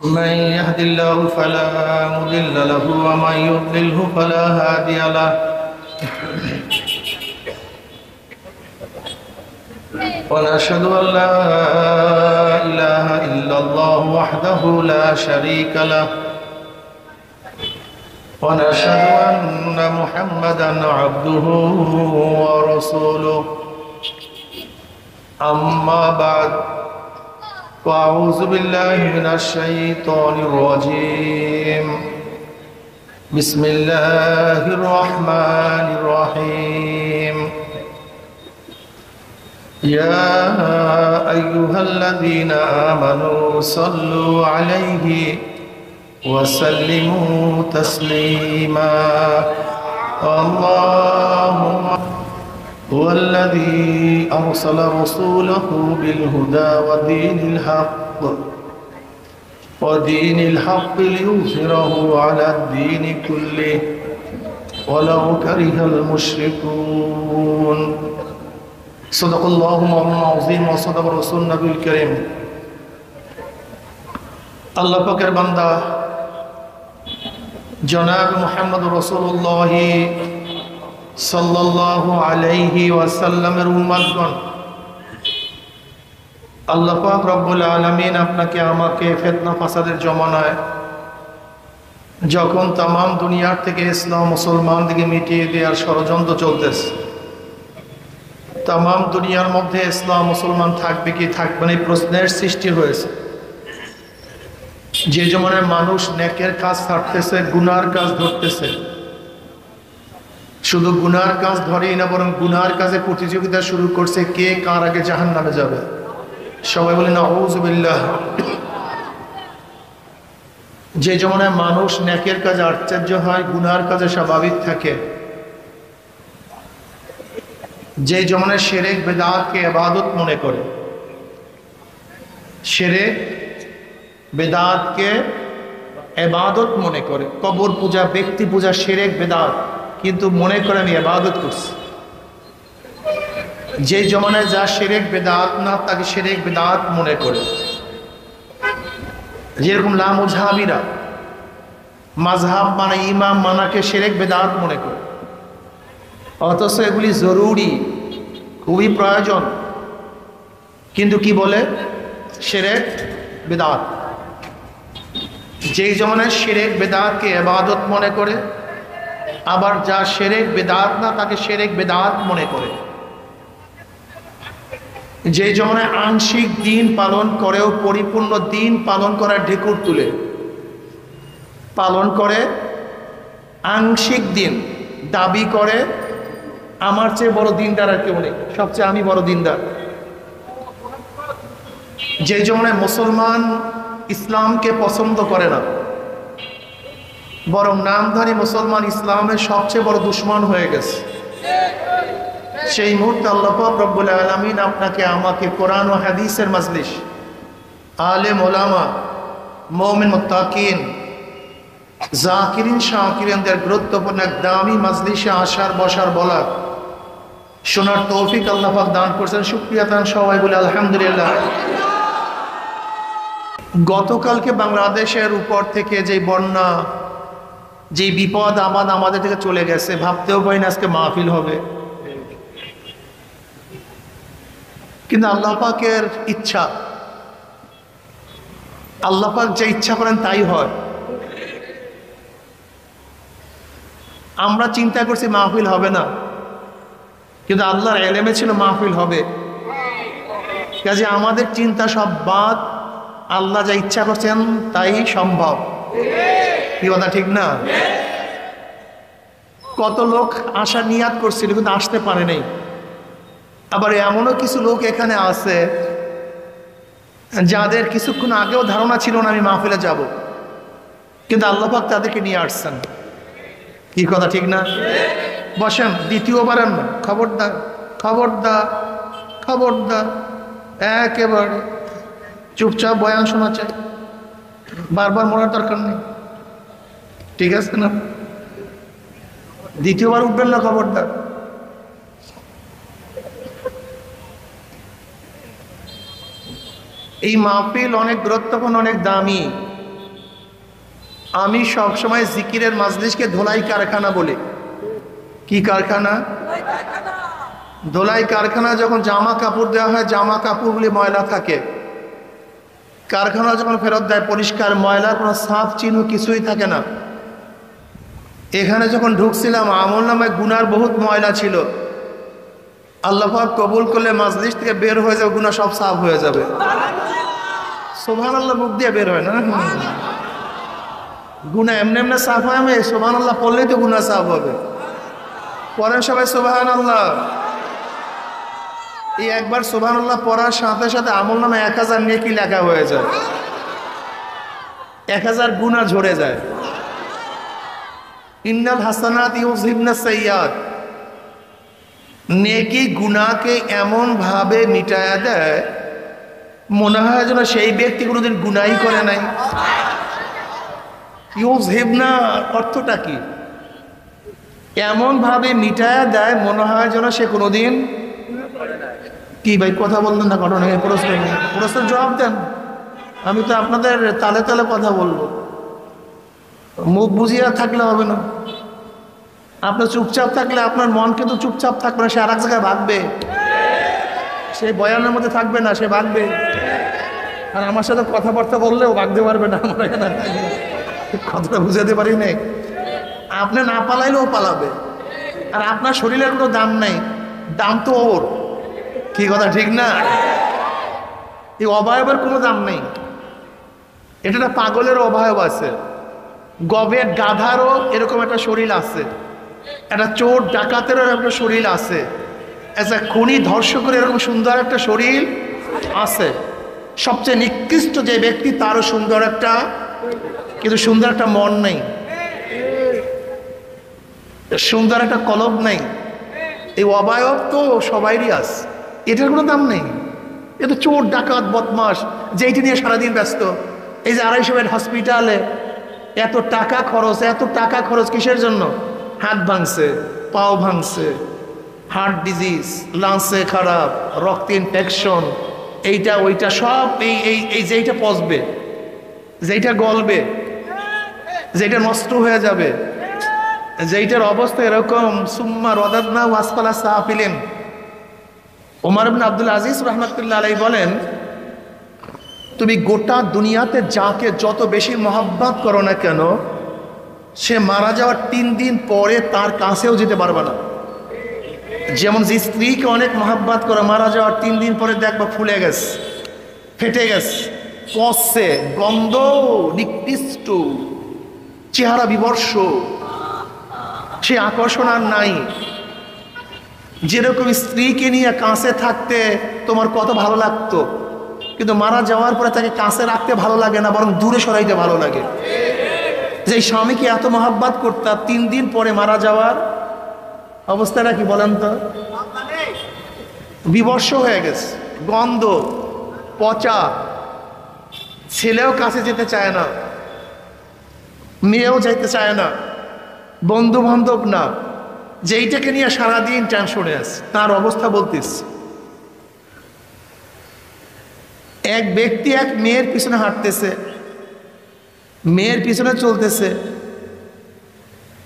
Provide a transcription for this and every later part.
من يهد الله فلا مضل له ومن يضلله فلا هادي له ونشهد أن لا إله إلا الله وحده لا شريك له ونشهد أن محمدا عبده ورسوله أما بعد فأعوذ بالله من الشيطان الرجيم بسم الله الرحمن الرحيم يا أيها الذين آمنوا صلوا عليه وسلموا تسليما اللهم هو الذي أرسل رسوله بالهدى ودين الحق ليظهره على الدين كله ولو كره المشركون صدق الله مولانا العظيم وصدق رسول النبي الكريم আল্লাহ পাকের বান্দা জনাব মুহাম্মদ রাসূলুল্লাহ সাল্লাল্লাহু আলাইহি ওয়াসাল্লামের উম্মতগণ, আল্লাহ পাক রব্বুল আলামিন আপনাকে আমাকে ফিতনা ফাসাদের জমানায় যখন তামাম দুনিয়ার থেকে ইসলাম মুসলমানদেরকে মিটিয়ে দেওয়ার ষড়যন্ত্র চলতেছে, তামাম দুনিয়ার মধ্যে ইসলাম মুসলমান থাকবে কি থাকবে না এই প্রশ্নের সৃষ্টি হয়েছে। যে জমানায় মানুষ নেকের কাজ ছাড়তেছে, গুনার কাজ ধরতেছে, শুধু গুনার কাজ ধরেই না বরং গুনার কাজে প্রতিযোগিতা শুরু করছে কে কার আগে জাহান্নামে যাবে। সবাই বলে নাউযু বিল্লাহ। যে জমানায় মানুষ নেকের কাজে আশ্চর্য হয়, গুনার কাজে স্বাভাবিক থাকে, যে জমানায় শিরক বিদআতকে ইবাদত মনে করে, শিরক বিদআতকে ইবাদত মনে করে, কবর পূজা, ব্যক্তি পূজা শিরক বিদআত, কিন্তু মনে করে আমি ইবাদত করছি। যে জমানায় যা শিরক বিদআত না তাকে শিরক বিদআত মনে করে, যেরকম লা মুযহাবিরা মাযহাব মানে ইমাম মানাকে শিরক বিদআত মনে করে, অথচ এগুলি জরুরি, খুবই প্রয়োজন, কিন্তু কি বলে শিরক বিদআত। যেই জমানায় শিরক বিদআতকে ইবাদত মনে করে, আবার যা শিরক বিদআত না তাকে শিরক বিদআত মনে করে। যে জমানায় আংশিক দিন পালন করেও পরিপূর্ণ দিন পালন করার ঢেকুর তুলে পালন করে, আংশিক দিন দাবি করে আমার চেয়ে বড় দিনদার আর কেউ নেই, সবচেয়ে আমি বড় দিনদার। যে জমানায় মুসলমান ইসলামকে পছন্দ করে না, বরং নামধারী মুসলমান ইসলামের সবচেয়ে বড় দুশমন হয়ে গেছে, সেই মুহূর্তে আল্লাহ পাক রব্বুল আলামিন আপনাকে আমাকে কোরআন ও হাদিসের মাজলিস, আলেম ওলামা, মুমিন মুত্তাকিন, জাকিরিন শাকিরিনদের গুরুত্বপূর্ণ এক দামি মাজলিসে আসার বসার বলার শোনার তৌফিক আল্লাহ পাক দান করছেন। শুকরিয়া তান সবাই বলে আলহামদুলিল্লাহ। গতকালকে বাংলাদেশের উপর থেকে যে বন্যা, যে বিপদ আমাদ আমাদের থেকে চলে গেছে, ভাবতেও পারি না আজকে মাহফিল হবে, কিন্তু আল্লাহ পাকের ইচ্ছা, আল্লাহ পাক যে ইচ্ছা করেন তাই হয়। আমরা চিন্তা করছি মাহফিল হবে না, কিন্তু আল্লাহর ইলমে ছিল মাহফিল হবে। কাজে আমাদের চিন্তা সব বাদ, আল্লাহ যা ইচ্ছা করছেন তাই সম্ভব। কি কথা ঠিক না? কত লোক আসার নিয়াত করছিল কিন্তু আসতে পারে নাই। আবার এমনও কিছু লোক এখানে আছে যাদের কিছুক্ষণ আগেও ধারণা ছিল না আমি মাহফিলে যাব, কিন্তু আল্লাহ পাক তাদেরকে নিয়ে আসছেন। কি কথা ঠিক না? বসেন, দ্বিতীয়বার না, খবরদার খবরদার খবরদার, একেবারে চুপচাপ বয়ান শোনা চাই, বারবার মরার দরকার নেই, ঠিক আছে না? দ্বিতীয়বার উঠবেন না, খবরদার। এই মাহফিল অনেক গুরুত্বপূর্ণ, অনেক দামি। আমি সবসময় জিকিরের মাজলিসকে ধোলাই কারখানা বলি। কি কারখানা? ধোলাই কারখানা। যখন জামা কাপড় দেওয়া হয়, জামা কাপড়গুলি ময়লা থাকে, কারখানা যখন ফেরত দেয় পরিষ্কার, ময়লার কোনো ছাপ চিহ্ন কিছুই থাকে না। এখানে যখন ঢুকছিলাম আমলনামায় গুনার বহুত ময়লা ছিল, আল্লাহ পাক কবুল করলে মাজলিস থেকে বের হয়ে যাবে, গুনাহ সব সাফ হয়ে যাবে। সুবহানাল্লাহ মুখ দিয়ে বের হয় না, গুনাহ এমনি এমনি সাফ হয়। আমি সুবহানাল্লাহ পড়লেই তো গুনাহ সাফ হবে। পড়েন সবাই সুবহানাল্লাহ। এই একবার সুবহানাল্লাহ পড়ার সাথে সাথে আমলনামায় 1000 নেকি লেখা হয়ে যায়, 1000 গুনাহ ঝরে যায়। ইন্নাল হাসানাত ইউযহিবনাস সাইয়্যাত, নেকি গুনাহকে এমন ভাবে মিটায়া দেয় মনে হয় যেন সেই ব্যক্তি কোনোদিন গুনাহই করে নাই। ইউযহিবনা অর্থটা কি? এমন ভাবে মিটায়া দেয় মনে হয় যেন সে কোনোদিন কি। ভাই কথা বললেন না, ঘটনা প্রশ্নের জবাব দেন। আমি তো আপনাদের তালে তালে কথা বলবো, মুখ বুঝিয়ে থাকলে হবে না। আপনার চুপচাপ থাকলে আপনার মন কিন্তু চুপচাপ থাকবে না, সে আর এক জায়গায় ভাগবে, সে বয়ানের মধ্যে থাকবে না, সে ভাগবে। আর আমার সাথে কথাবার্তা বললেও ভাগতে পারবে না। আমার এখানে কথাটা বুঝাতে পারি নাই। আপনি না পালাইলেও পালাবে। আর আপনার শরীরের কোনো দাম নেই, দাম তো ওর। কি কথা ঠিক না? এই অবয়বের কোনো দাম নেই। এটা একটা পাগলের অবয়ব আছে, গবের গাধারও এরকম একটা শরীর আছে, একটা চোর ডাকাতেরও একটা শরীর আছে, একটা খুনি ধর্ষকের এরকম সুন্দর একটা শরীর আছে। সবচেয়ে নিকৃষ্ট যে ব্যক্তি তারও সুন্দর একটা, কিন্তু সুন্দর একটা মন নেই, সুন্দর একটা কলব নেই। এই অবয়ব তো সবাইরই আছে, এটার কোনো দাম নেই। এটা চোর ডাকাত বদমাস যেইটি নিয়ে সারাদিন ব্যস্ত। এই যে 250 বেড হসপিটালে এত টাকা খরচ, এত টাকা খরচ কিসের জন্য? হাত ভাঙছে, পাও ভাঙছে, হার্ট ডিজিজ, লাংসে খারাপ, রক্ত ইনফেকশন, এইটা ওইটা সব এই যেইটা পচবে, যেইটা গলবে, যেইটা নষ্ট হয়ে যাবে, যেইটার অবস্থা এরকম। সুম্মা রদাদনা ওয়াসফালা সাফিলিন। ওমর ইবনে আব্দুল আজিজ রাহমাতুল্লাহ আলাইহি বলেন, তুমি গোটা দুনিয়াতে যাকে যত বেশি মহব্বত করো না কেন, সে মারা যাওয়ার 3 দিন পরে তার কাছেও যেতে পারবে না। যেমন যে স্ত্রীকে অনেক মহব্বত করো, মারা যাওয়ার 3 দিন পরে দেখবা ফুলে গেছে, ফেটে গেছে, পচছে, গন্ধ, নিকৃষ্ট, চেহারা বিবর্ষ, সে আকর্ষণ আর নাই। যেরকম স্ত্রীকে নিয়ে কাছে থাকতে তোমার কত ভালো লাগতো, কিন্তু মারা যাওয়ার পরে তাকে কাছে রাখতে ভালো লাগে না, বরং দূরে সরাইতে ভালো লাগে। যে স্বামীকে এত মহব্বত করতাম, 3 দিন পরে মারা যাওয়ার অবস্থাটা কি বলেন তো? বিবর্ষ হয়ে গেছে, গন্ধ, পচা, ছেলেও কাছে যেতে চায় না, মেয়েও যাইতে চায় না, বন্ধু বান্ধব না, যেইটাকে নিয়ে সারাদিন টেনশনে আছে। তার অবস্থা বলতিস, এক ব্যক্তি এক মেয়ের পিছনে হাঁটতেছে, মেয়ের পিছনে চলতেছে,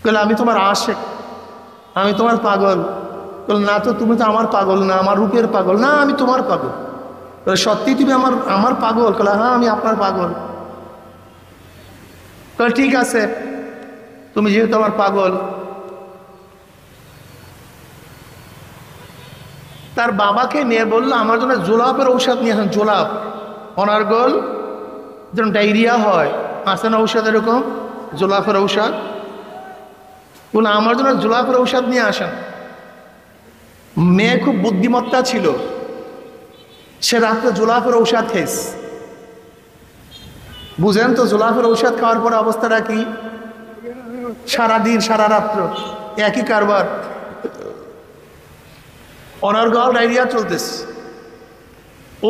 বলে আমি তোমার আশেক, আমি তোমার পাগল। বলে না তো, তুমি তো আমার পাগল না, আমার রূপের পাগল না, আমি তোমার পাগল। বলে সত্যি তুমি আমার পাগল? বলে হ্যাঁ, আমি আপনার পাগল। বলে ঠিক আছে, তুমি যেহেতু আমার পাগল। তার বাবাকে নিয়ে বললো আমার জন্য জোলাপের ঔষধ নিয়ে আসেন। জোলাপ, অনার্গল, যেন ডায়রিয়া হয়, আসেন ঔষধ এরকম, জোলাপের ঔষধ। বলে আমার জন্য জোলাপের ঔষধ নিয়ে আসেন। মেয়ে খুব বুদ্ধিমত্তা ছিল, সে রাত্রে জোলাপের ঔষধ খেয়েছে। বুঝেন তো জোলাপের ঔষধ খাওয়ার পরে অবস্থাটা কি? সারাদিন সারা রাত্র একই কারবার, অনার্গল ডায়রিয়া চলতেছে।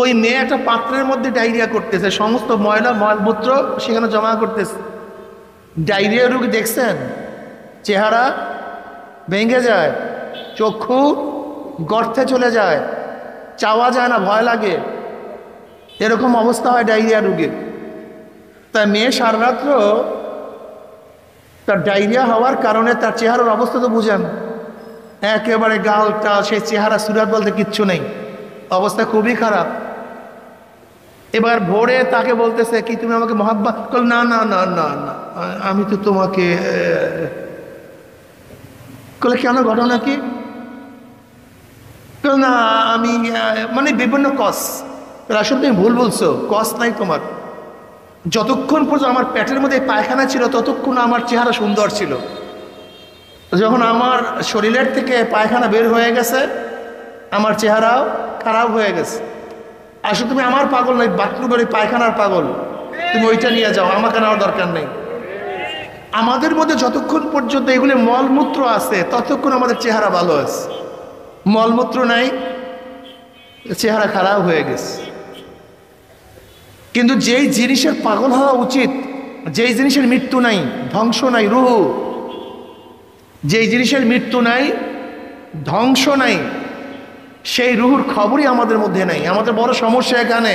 ওই মেয়ে একটা পাত্রের মধ্যে ডায়রিয়া করতেছে, সমস্ত ময়লা মলমূত্র সেখানে জমা করতেছে। ডায়রিয়া রোগী দেখছেন, চেহারা ভেঙে যায়, চক্ষু গর্তে চলে যায়, চাওয়া যায় না, ভয় লাগে, এরকম অবস্থা হয় ডায়রিয়া রোগীর। তাই মেয়ে সারা রাত্র তার ডায়রিয়া হওয়ার কারণে তার চেহারার অবস্থা তো বুঝেন, একেবারে গালটা, সেই চেহারা সুরাত বলতে কিচ্ছু নেই, অবস্থা খুবই খারাপ। এবার ভোরে তাকে বলতেছে কি তুমি আমাকে মহাব্বত করো? না না না না না, আমি তো তোমাকে। বলে কেন, ঘটনা কি? না আমি মানে বিভিন্ন কস। আসলে তুমি ভুল বলছো, কস নাই তোমার। যতক্ষণ পর্যন্ত আমার পেটের মধ্যে পায়খানা ছিল ততক্ষণ আমার চেহারা সুন্দর ছিল, যখন আমার শরীরের থেকে পায়খানা বের হয়ে গেছে আমার চেহারাও খারাপ হয়ে গেছে। আসলে তুমি আমার পাগল নাই, বাথরুমের পায়খানার পাগল, তুমি ওইটা নিয়ে যাও, আমাকে নেওয়ার দরকার নেই। আমাদের মধ্যে যতক্ষণ পর্যন্ত এগুলি মলমূত্র আছে ততক্ষণ আমাদের চেহারা ভালো আছে, মলমূত্র নাই, চেহারা খারাপ হয়ে গেছে। কিন্তু যেই জিনিসের পাগল হওয়া উচিত, যেই জিনিসের মৃত্যু নাই, ধ্বংস নাই, রুহ, যেই জিনিসের মৃত্যু নাই, ধ্বংস নাই, সেই রুহুর খবরই আমাদের মধ্যে নাই। আমাদের বড় সমস্যা এখানে।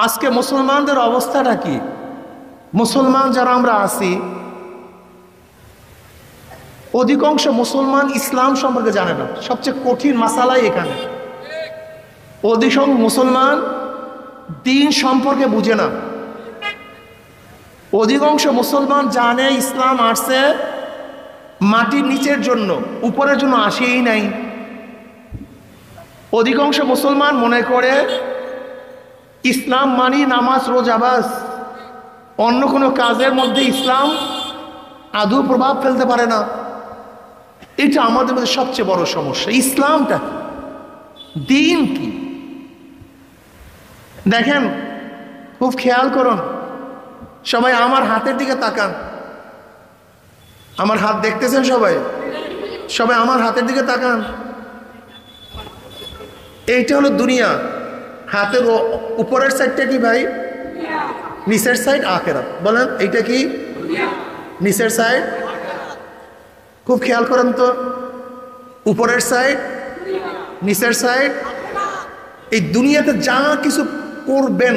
আজকে মুসলমানদের অবস্থাটা কি? মুসলমান যারা আমরা আছি, অধিকাংশ মুসলমান ইসলাম সম্পর্কে জানে না। সবচেয়ে কঠিন মাসালাই এখানে, অধিকাংশ মুসলমান দ্বীন সম্পর্কে বুঝে না। অধিকাংশ মুসলমান জানে ইসলাম আসছে মাটির নিচের জন্য, উপরের জন্য আসেই নাই। অধিকাংশ মুসলমান মনে করে ইসলাম মানি নামাজ রোজা বাস, অন্য কোনো কাজের মধ্যে ইসলাম আদৌ প্রভাব ফেলতে পারে না। এটা আমাদের মধ্যে সবচেয়ে বড় সমস্যা। ইসলামটা কি, দ্বীন কি? দেখেন, খুব খেয়াল করুন, সবাই আমার হাতের দিকে তাকান। আমার হাত দেখতেছেন সবাই? সবাই আমার হাতের দিকে তাকান। এইটা হলো দুনিয়া। হাতের উপরের সাইডটা কি ভাই? নিচের সাইড আখিরাত। বলেন এইটা কি? নিচের সাইড। খুব খেয়াল করেন তো, উপরের সাইড, নিচের সাইড। এই দুনিয়াতে যা কিছু করবেন,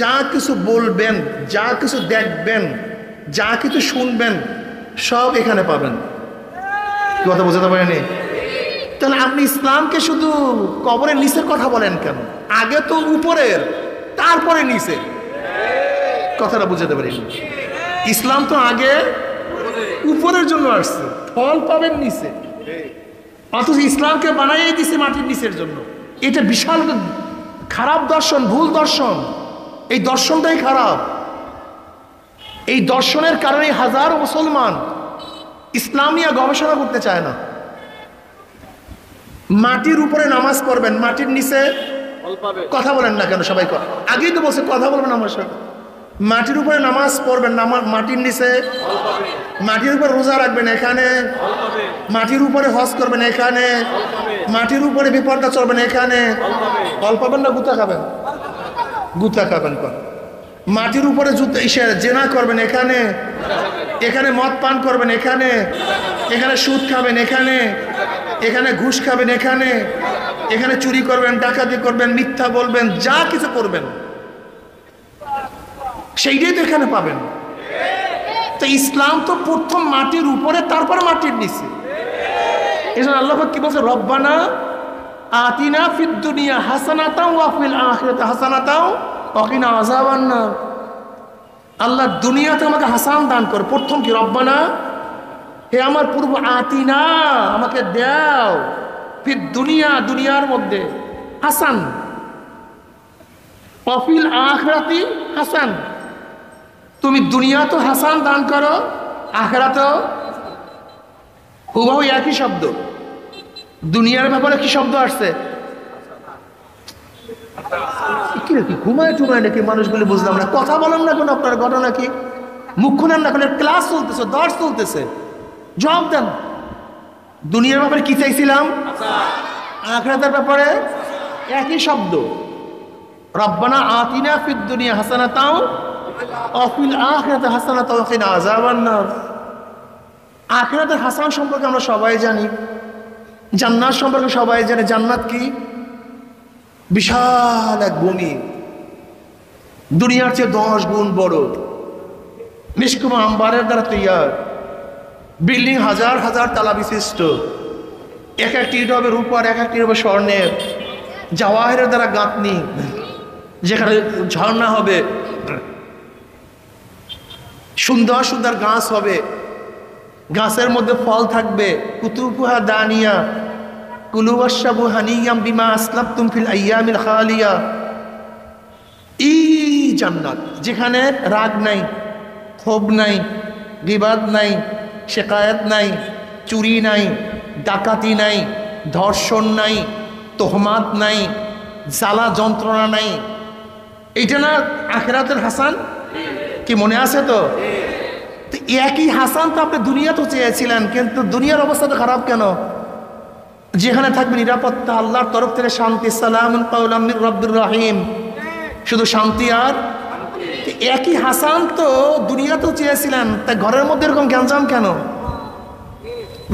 যা কিছু বলবেন, যা কিছু দেখবেন, যা কিছু শুনবেন, সব এখানে পাবেন। কথা বোঝাতে পারেনি? তাহলে আপনি ইসলামকে শুধু কবরের নিচের কথা বলেন কেন? আগে তো উপরের, তারপরে নিচে। কথাটা বুঝাতে পারিনি। ইসলাম তো আগে উপরের জন্য আসছে, ফল পাবেন নিচে, অথচ ইসলামকে বানাইয়ে দিছে মাটির নিচের জন্য। এটা বিশাল খারাপ দর্শন, ভুল দর্শন। এই দর্শনটাই খারাপ। এই দর্শনের কারণে হাজারো মুসলমান ইসলামিয়া গবেষণা করতে চায় না। মাটির উপরে নামাজ পড়বেন, মাটির নিচে কথা বলেন না কেন? সবাই আগেই তো বলছে কথা বলবেন আমার সাথে। মাটির উপরে নামাজ পড়বেন, মাটির নিচে। মাটির উপরে রোজা রাখবেন, এখানে। মাটির উপরে হজ করবেন, এখানে। মাটির উপরে বিপর্দা চলবেন, এখানে। ফল পাবেন না গুতা খাবেন? গুতা খাবেন। মাটির উপরে জেনা করবেন, এখানে। এখানে মদ পান করবেন, এখানে। এখানে সুদ খাবেন, এখানে। এখানে ঘুষ খাবেন, এখানে। এখানে চুরি করবেন, ডাকাতি করবেন, মিথ্যা বলবেন, যা কিছু করবেন সেইটাই তো এখানে পাবেন। তো ইসলাম তো প্রথম মাটির উপরে, তারপর মাটির নিচে। এজন্য আল্লাহ কি বলছে? রব্বানা আতিনা ফিদ দুনিয়া হাসানাতাও ওয়া ফিল আখিরাতি হাসানাতাও ওয়া কিনা আযাবান নার। আল্লাহ দুনিয়াতে আমাকে হাসান দান করে। প্রথম কি? রব্বানা, হে আমার পূর্ব, আতিনা, আমাকে দাও, ফিদ দুনিয়া, দুনিয়ার মধ্যে, হাসান, ওয়া ফিল আখিরাতি হাসান, তুমি দুনিয়া তো হাসান দান করো, আখিরাতেও। হুবহু একই শব্দ। দুনিয়ার ব্যাপারে কি শব্দ আসছে? কি ঘুমায় টুমায় নাকি মানুষগুলি? বুঝলাম না। কথা বলেন না কেন? আপনার ঘটনা কি? মুখ খুলেন না কেন? ক্লাস চলতেছে, দর্শ চলতেছে, জবাব দেন। দুনিয়ার ব্যাপারে কি চাইছিলাম? আখিরাতের ব্যাপারে একই শব্দ। রব্বানা আতিনা ফিদ দুনিয়া হাসানাতাও ওয়া ফিল আখিরাতি হাসানাতাও ওয়া কিনা আযাবান নার। আখিরাতের হাসান সম্পর্কে আমরা সবাই জানি, জান্নাত সম্পর্কে সবাই জানে। জান্নাত কি? বিশাল এক ভূমি, দুনিয়ার চেয়ে 10 গুণ বড়, মিশকুম আম্বারের দ্বারা তৈয়ার, বিল্ডিং হাজার হাজার তালা বিশিষ্ট, এক একটি ইট হবে রূপার, এক একটি হবে স্বর্ণের, জাওয়াহিরের দ্বারা গাঁথনি, যেখানে ঝর্ণা হবে, সুন্দর সুন্দর গাছ হবে, গাছের মধ্যে ফল থাকবে, কুতুফুহা দানিয়া কুলু ওয়াশরাবু হানিয়াম বিমা আসলাফতুম ফিল আইয়ামিল খালিয়া। এই জান্নাত যেখানে রাগ নাই, ক্ষোভ নাই, গীবাত নাই, শিকায়াত নাই, চুরি নাই, ডাকাতি নাই, ধর্ষণ নাই, তোহমাত নাই, জ্বালা যন্ত্রণা নাই। এইটা না আখিরাতের হাসান? কি মনে আছে তো? একই হাসান তো আপনি দুনিয়াতেও চেয়েছিলেন, কিন্তু দুনিয়ার অবস্থা তো খারাপ কেন? যেখানে থাকবে নিরাপত্তা, আল্লাহর তরফ থেকে শান্তি, সালামুন কাওলাম মির রাব্বির রহিম, শুধু শান্তি। আর একই হাসান তো দুনিয়াতেও চেয়েছিলেন, তাই ঘরের মধ্যে এরকম গ্যাঞ্জাম কেন?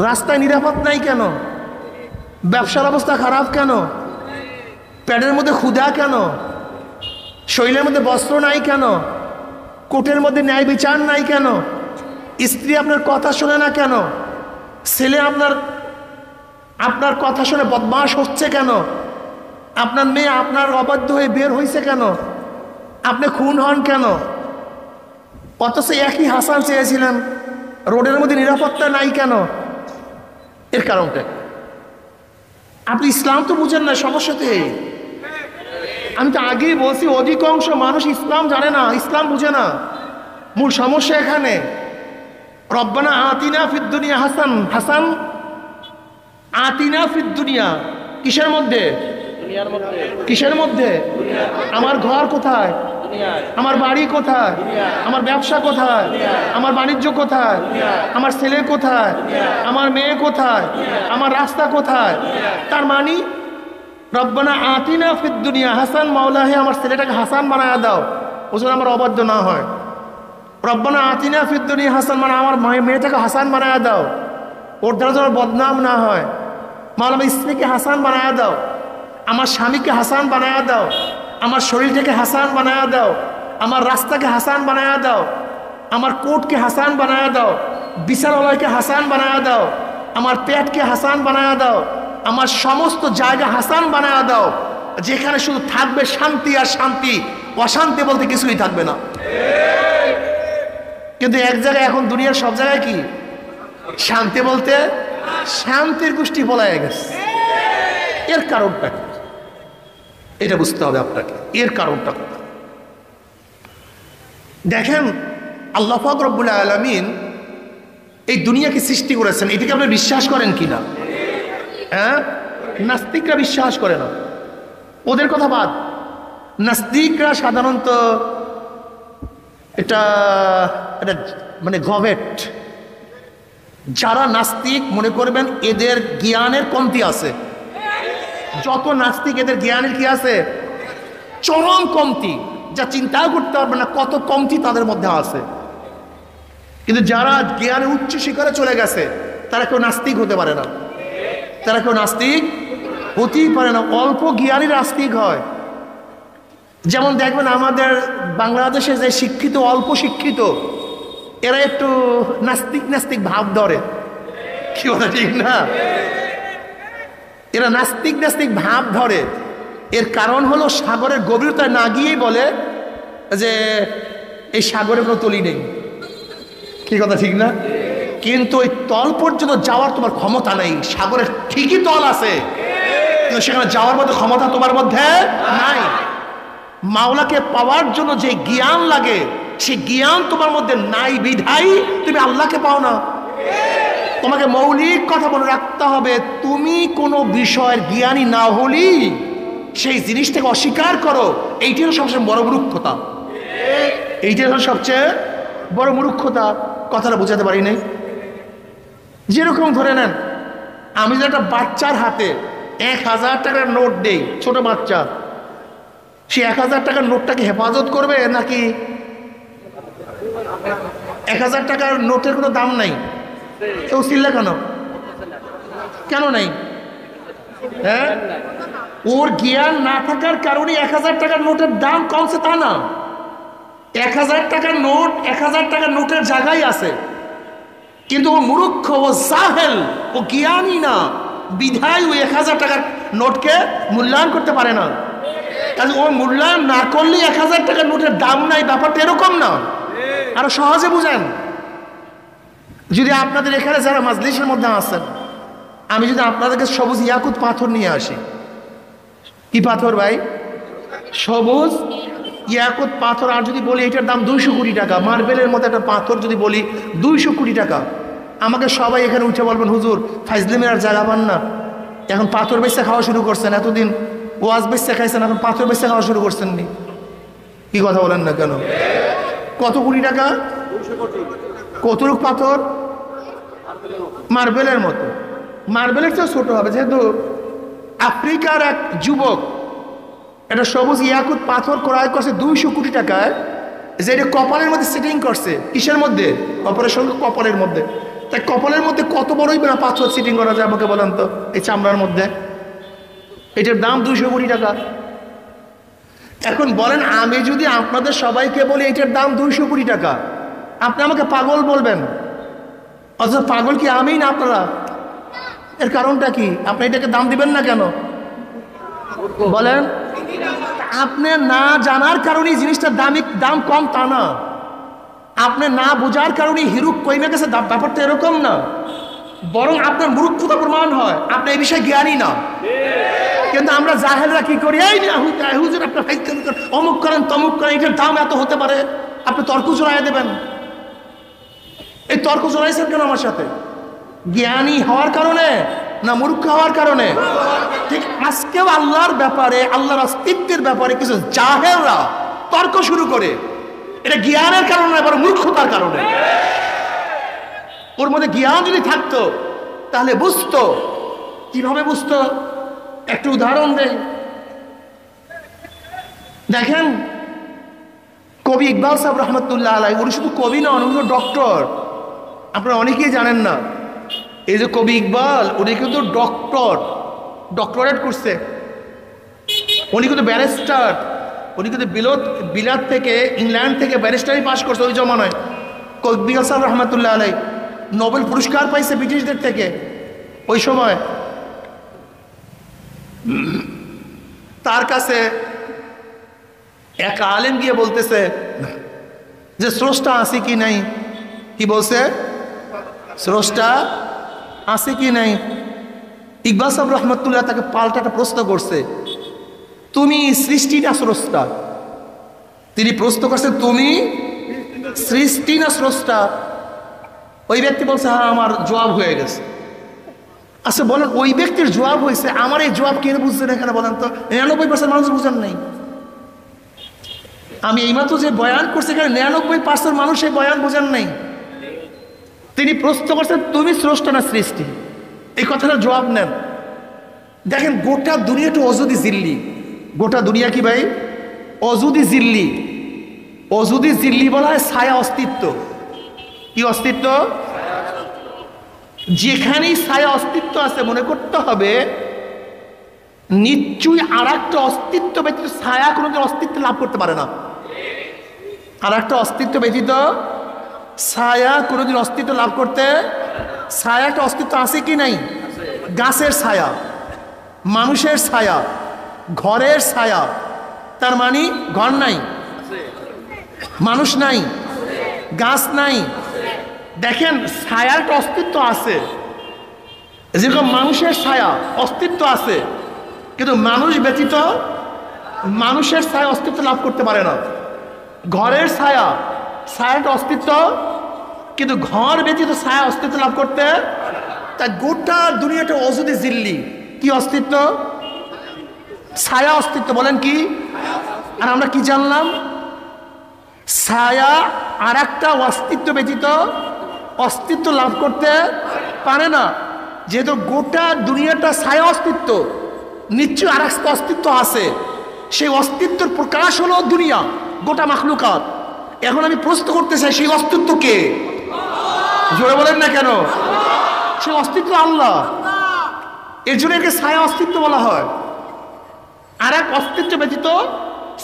রাস্তায় নিরাপদ নাই কেন? ব্যবসার অবস্থা খারাপ কেন? পেটের মধ্যে ক্ষুধা কেন? শরীরের মধ্যে বস্ত্র নাই কেন? কোর্টের মধ্যে ন্যায় বিচার নাই কেন? স্ত্রী আপনার কথা শোনে না কেন? ছেলে আপনার কথা শুনে বদমাশ হচ্ছে কেন? আপনার মেয়ে আপনার অবাধ্য হয়ে বের হয়েছে কেন? আপনি খুন হন কেন? অথচ একই হাসান চেয়েছিলেন, রোডের মধ্যে নিরাপত্তা নাই কেন? এর কারণটা আপনি ইসলাম তো বুঝেন না, সমস্যাতে। আমি তো আগেই বলছি, অধিকাংশ মানুষ ইসলাম জানে না, ইসলাম বুঝে না। মূল সমস্যা এখানে। রব্বানা আতিনা ফিদ দুনিয়া হাসান, হাসান আতিনা ফিদ দুনিয়া, কিসের মধ্যে? কিসের মধ্যে? আমার ঘর কোথায়? আমার বাড়ি কোথায়? আমার ব্যবসা কোথায়? আমার বাণিজ্য কোথায়? আমার ছেলে কোথায়? আমার মেয়ে কোথায়? আমার রাস্তা কোথায়? তার মানে রব্বানা আতিনা ফিদ দুনিয়া হাসান, মাওলা হে আমার ছেলেটাকে হাসান বানায়া দাও, ও যেন আমার অবাধ্য না হয়। রব্বানা আতিনা ফিদ দুনিয়া হাসান মানে আমার মেয়েটাকে হাসান বানায়া দাও, ওর দ্বারা যেন বদনাম না হয়। মাওলা আমার স্ত্রীকে হাসান বানায়া দাও, আমার স্বামীকে হাসান বানায়া দাও, আমার শরীরটাকে হাসান বানায়া দাও, আমার রাস্তাকে হাসান বানায়া দাও, আমার কোর্টকে হাসান বানায়া দাও, বিচারালয়কে হাসান বানায়া দাও, আমার পেটকে হাসান বানায়া দাও, আমার সমস্ত জায়গা হাসান বানায়া দাও, যেখানে শুধু থাকবে শান্তি আর শান্তি, অশান্তি বলতে কিছুই থাকবে না। কিন্তু এক জায়গায় এখন দুনিয়ার সব জায়গায় কি শান্তি বলতে শান্তির গোষ্ঠী পলায় গেছে। এর কারণটা কি? এটা বুঝতে হবে আপনাকে, এর কারণটা কোথায়। দেখেন, আল্লাহ পাক রব্বুল আলামিন এই দুনিয়াকে সৃষ্টি করেছেন, এটাকে আপনি বিশ্বাস করেন কিনা? হ্যাঁ, নাস্তিকরা বিশ্বাস করে না, ওদের কথা বাদ। নাস্তিকরা সাধারণত এটা মানে গভেট। যারা নাস্তিক মনে করবেন এদের জ্ঞানের কমতি আছে। যত নাস্তিক এদের জ্ঞানের কি আছে? চরম কমতি, যা চিন্তাও করতে পারবে না কত কমতি তাদের মধ্যে আছে। কিন্তু যারা জ্ঞানের উচ্চ শিখরে চলে গেছে তারা কেউ নাস্তিক হতে পারে না, তারা কেউ নাস্তিক হতেই পারে না। অল্প জ্ঞানী নাস্তিক হয়। যেমন দেখবেন আমাদের বাংলাদেশে যে শিক্ষিত, অল্প শিক্ষিত, এরা একটু নাস্তিক নাস্তিক ভাব ধরে, কি কথা ঠিক না? এরা নাস্তিক নাস্তিক ভাব ধরে। এর কারণ হলো সাগরের গভীরতায় না গিয়েই বলে যে এই সাগরে কোনো তলি নেই, কি কথা ঠিক না? কিন্তু ওই তল পর্যন্ত যাওয়ার তোমার ক্ষমতা নেই। সাগরের ঠিকই তল আছে, কিন্তু সেখানে যাওয়ার মধ্যে ক্ষমতা তোমার মধ্যে নাই। মাওলাকে পাওয়ার জন্য যে জ্ঞান লাগে সে জ্ঞান তোমার মধ্যে নাই বিধাই তুমি আল্লাহকে পাও না। তোমাকে মৌলিক কথা মনে রাখতে হবে, তুমি কোনো বিষয়ের জ্ঞানী না হলি সেই জিনিসটাকে অস্বীকার করো, এইটাই হলো সবচেয়ে বড় মূর্খতা। এইটাই হলো সবচেয়ে বড় মূর্খতা। কথাটা বোঝাতে পারি নাই? যেরকম ধরে নেন, আমি যদি একটা বাচ্চার হাতে 1000 টাকার নোট দেই, ছোট বাচ্চা, সে 1000 টাকার নোটটাকে হেফাজত করবে নাকি? 1000 টাকার নোটের কোনো দাম নাই, কেউ চিল্লা কেন? কেন নাই? হ্যাঁ, ওর জ্ঞান না থাকার কারণে 1000 টাকার নোটের দাম কমছে তা না, 1000 টাকার নোট 1000 টাকার নোটের জায়গায় আছে, কিন্তু ও মূর্খ, ও জাহেল, ও জ্ঞানী না, বিধায় ওই 1000 টাকার নোটকে মূল্যায়ন করতে পারে না। কাজে ও মূল্যায়ন না করলে 1000 টাকার নোটের দাম নাই, ব্যাপারটা এরকম না। আরো সহজে বুঝেন, যদি আপনাদের এখানে যারা মাজলিসের মধ্যে আছেন, আমি যদি আপনাদেরকে সবুজ ইয়াকুত পাথর নিয়ে আসি, কি পাথর ভাই? সবুজ ইয়াকুত পাথর, আর যদি বলি এটার দাম 200 কোটি টাকা, মার্বেলের মতো একটা পাথর যদি বলি 200 কোটি টাকা, আমাকে সবাই এখানে উঠে বলবেন, হুজুর ফাইজলিমের আর জায়গা পান না, এখন পাথর বেচে খাওয়া শুরু করছেন, এতদিন ওয়াজ বেচে খাইছেন, এখন পাথর বেচে খাওয়া শুরু করছেন নি? কি কথা বলেন না কেন? কত কোটি টাকা? কতটুক পাথর? মার্বেলের মতো। মার্বেলের চেয়ে ছোট হবে, যেহেতু আফ্রিকার এক যুবক এটা সবুজ ইয়াকুত পাথর ক্রয় করছে 200 কোটি টাকায়, যে এটা কপালের মধ্যে সেটিং করছে। কিসের মধ্যে? কপালের সঙ্গে কপালের মধ্যে। তাই কপালের মধ্যে কত বড়ই না পাথর সেটিং করা যায় আমাকে বলেন তো, এই চামড়ার মধ্যে? এটার দাম 200 কোটি টাকা। এখন বলেন, আমি যদি আপনাদের সবাইকে বলি এটার দাম 200 কোটি টাকা, আপনি আমাকে পাগল বলবেন, অথচ পাগল কি আমি না আপনারা? এর কারণটা কি? আপনি এটাকে দাম দিবেন না কেন বলেন? আপনি না জানার কারণে জিনিসটার দাম কম তা না, আপনি না বোঝার কারণে হিরুক কইমে গেছে, ব্যাপারটা এরকম না, বরং আপনার মূর্খতা প্রমাণ হয়, আপনি এই বিষয়ে জ্ঞানী না। কিন্তু আমরা জাহেলরা কি করি, এই হুজুর আপনার অমুক করেন তমুক করেন, এটার দাম এত হতে পারে, আপনি তর্ক জোড়াই দেবেন। এই তর্ক জোড়াইছেন কেন আমার সাথে? জ্ঞানী হওয়ার কারণে না মূর্খ হওয়ার কারণে? ঠিক আজকেও আল্লাহর ব্যাপারে, আল্লাহর অস্তিত্বের ব্যাপারে কিছু জাহেলরা তর্ক শুরু করে, এটা জ্ঞানের কারণে না, বরং মূর্খতার কারণে। ওর মধ্যে জ্ঞান যদি থাকতো তাহলে বুঝতো। কিভাবে বুঝতো? একটু উদাহরণ দেই। দেখেন, কবি ইকবাল সাহেব রহমতুল্লাহ আলাইহি, উনি শুধু কবি নন, উনি ডক্টর। আপনারা অনেকেই জানেন না, এই যে কবি ইকবাল, উনি কিন্তু ডক্টরেট করছে, উনি কিন্তু ব্যারিস্টার, উনি কিন্তু বিলাত থেকে, ইংল্যান্ড থেকে ব্যারিস্টারি পাস করছে ওই জমানায়। কবি ইকবাল সাহেব রহমতুল্লাহ আলাইহি নোবেল পুরস্কার পাইছে ব্রিটিশদের থেকে ওই সময়। তার কাছে এক আলেম গিয়ে বলতেছে যে স্রষ্টা আছে কি নাই? কি বলছে? স্রষ্টা আছে কি নাই? ইকবাল সাহেব রহমতুল্লাহ তাকে পাল্টা একটা প্রশ্ন করছে, তুমি সৃষ্টি না স্রষ্টা? তিনি প্রশ্ন করছে, তুমি সৃষ্টি না স্রষ্টা? ওই ব্যক্তি বলছে, হ্যাঁ আমার জবাব হয়ে গেছে। আচ্ছা বলেন, ওই ব্যক্তির জবাব হয়েছে, আমার এই জবাব কে বুঝছেন এখানে বলেন তো? 99% মানুষ বুঝেন নাই। আমি এইমাত্র যে বয়ান করছি এখানে 99% মানুষ এই বয়ান বোঝেন নাই। তিনি প্রশ্ন করছেন, তুমি স্রষ্টা না সৃষ্টি? এই কথাটা জবাব নেন। দেখেন, গোটা দুনিয়াটা অজুদি জিল্লি। গোটা দুনিয়া কি ভাই? অজুদি জিল্লি। অজুদি জিল্লি বলা হয় ছায়া অস্তিত্ব। কি অস্তিত্ব? যেখানেই ছায়া অস্তিত্ব আছে, মনে করতে হবে নিশ্চয়ই আর একটা অস্তিত্ব ব্যতীত ছায়া কোনোদিন অস্তিত্ব লাভ করতে পারে না। আর একটা অস্তিত্ব ব্যতীত ছায়া কোনোদিন অস্তিত্ব লাভ করতে, ছায়া একটা অস্তিত্ব আছে কি নাই? গাছের ছায়া, মানুষের ছায়া, ঘরের ছায়া। তার মানে ঘর নাই, মানুষ নাই, গাছ নাই। দেখেন, ছায়ার একটা অস্তিত্ব আছে, যেরকম মানুষের ছায়া অস্তিত্ব আছে, কিন্তু মানুষ ব্যতীত মানুষের ছায়া অস্তিত্ব লাভ করতে পারে না। ঘরের ছায়া, ছায়াটা অস্তিত্ব, কিন্তু ঘর ব্যতীত ছায়া অস্তিত্ব লাভ করতে। তাই গোটা দুনিয়াটা অজুদি জিল্লি। কি অস্তিত্ব? ছায়া অস্তিত্ব। বলেন কি? আর আমরা কি জানলাম? ছায়া আর একটা অস্তিত্ব ব্যতীত অস্তিত্ব লাভ করতে পারে না। যেহেতু গোটা দুনিয়াটা ছায়া অস্তিত্ব, নিশ্চয় আর একটা অস্তিত্ব আছে, সেই অস্তিত্বের প্রকাশ হলো দুনিয়া, গোটা মাখলুকাত। এখন আমি প্রশ্ন করতে চাই, সেই অস্তিত্ব কে? জোরে বলেন না কেন? সেই অস্তিত্ব আল্লাহ। এর জন্য একে ছায়া অস্তিত্ব বলা হয়। আর এক অস্তিত্ব ব্যতীত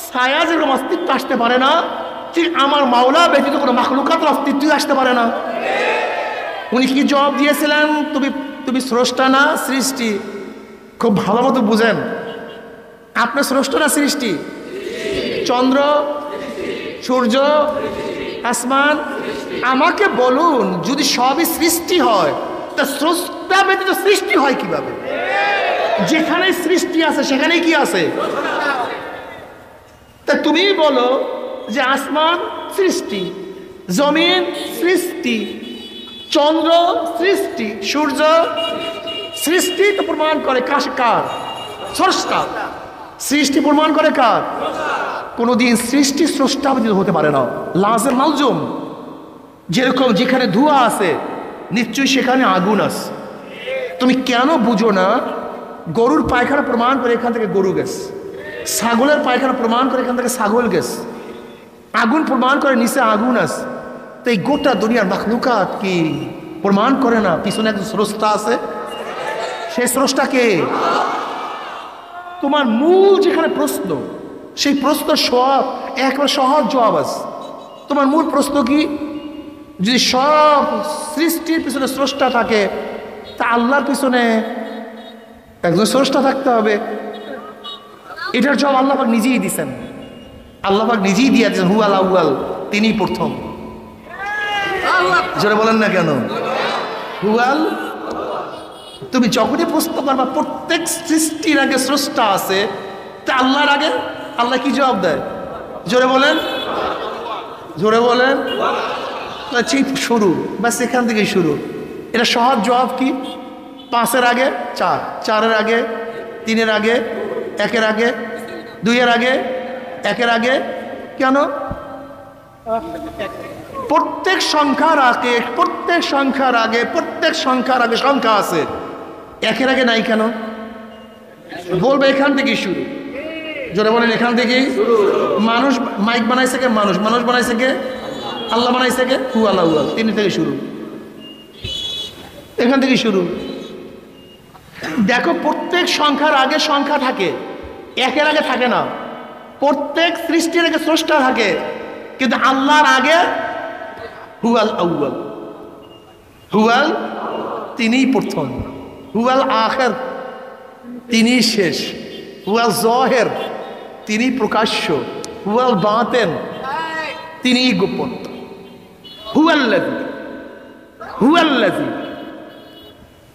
ছায়া যেরকম অস্তিত্ব আসতে পারে না, ঠিক আমার মাওলা ব্যতীত কোনো মাখলুকাতের অস্তিত্বই আসতে পারে না। উনি কি জবাব দিয়েছিলেন? তুমি তুমি স্রষ্টা না সৃষ্টি? খুব ভালো মতো বুঝেন, আপনি স্রষ্টা না সৃষ্টি? চন্দ্র, সূর্য, আসমান, আমাকে বলুন, যদি সবই সৃষ্টি হয় তা স্রষ্টা ব্যতীত সৃষ্টি হয় কিভাবে? যেখানে সৃষ্টি আছে সেখানেই কি আছে? তা তুমি বলো যে আসমান সৃষ্টি, জমিন সৃষ্টি, চন্দ্র সৃষ্টি, সূর্য সৃষ্টি, তো প্রমাণ করে কার? স্রষ্টা। সৃষ্টি প্রমাণ করে কার? কোনদিন সৃষ্টি স্রষ্টা হতে পারে না, লাজের মালজুম। যেরকম যেখানে ধোঁয়া আছে নিশ্চয়ই সেখানে আগুন আছে। তুমি কেন বুঝো না? গরুর পায়খানা প্রমাণ করে এখান থেকে গরু গেছে, ছাগলের পায়খানা প্রমাণ করে এখান থেকে ছাগল গেছে, আগুন প্রমাণ করে নিচে আগুন আছে। তো এই গোটা দুনিয়ার মাখলুকাত কি প্রমাণ করে না পিছনে একজন স্রষ্টা আছে? সেই স্রষ্টা কে? তোমার মূল যেখানে প্রশ্ন, সেই প্রশ্ন সব একবার সহজ জবাব আছে। তোমার মূল প্রশ্ন কি? যদি সব সৃষ্টির পিছনে স্রষ্টা থাকে, তা আল্লাহর পিছনে একজন স্রষ্টা থাকতে হবে। এটার জবাব আল্লাহ পাক নিজেই দিচ্ছেন। আল্লাহ পাক নিজেই দিয়েছেন, হুয়াল আউয়াল, তিনি প্রথম। যারা বলেন না কেন হুয়াল? তুমি যখনই প্রশ্ন করবা প্রত্যেক সৃষ্টির আগে স্রষ্টা আছে, তা আল্লাহর আগে আল্লাহ কি জবাব দেয়? জোরে বলেন, জোরে বলেন। ঠিক শুরু, ব্যাস এখান থেকেই শুরু। এটা সহজ জবাব কি? 5-এর আগে 4, 4-এর আগে 3-এর আগে, 1-এর আগে 2-এর আগে, 1-এর আগে। কেন? প্রত্যেক সংখ্যার আগে, প্রত্যেক সংখ্যার আগে, প্রত্যেক সংখ্যার আগে সংখ্যা আছে, 1-এর আগে নাই কেন? বলবে এখান থেকেই শুরু। জোরে বলেন, এখান থেকেই। মানুষ মাইক বানাইছে কে? মানুষ বানাইছে কে? আল্লাহ বানাইছে কে? হুয়াল আউয়াল, তিনি থেকে শুরু, এখান থেকেই শুরু। দেখো, প্রত্যেক সংখ্যার আগে সংখ্যা থাকে, 1-এর আগে থাকে না। প্রত্যেক সৃষ্টির আগে স্রষ্টা থাকে, কিন্তু আল্লাহর আগে হুয়াল আউয়াল। হুয়াল, তিনিই প্রথম। হুয়াল আখির, তিনি শেষ। হুয়াল জাহির, তিনি প্রকাশ্য। হুয়াল বাতিন, তিনি গোপন। হুয়াল্লাযী, হুয়াল্লাযী,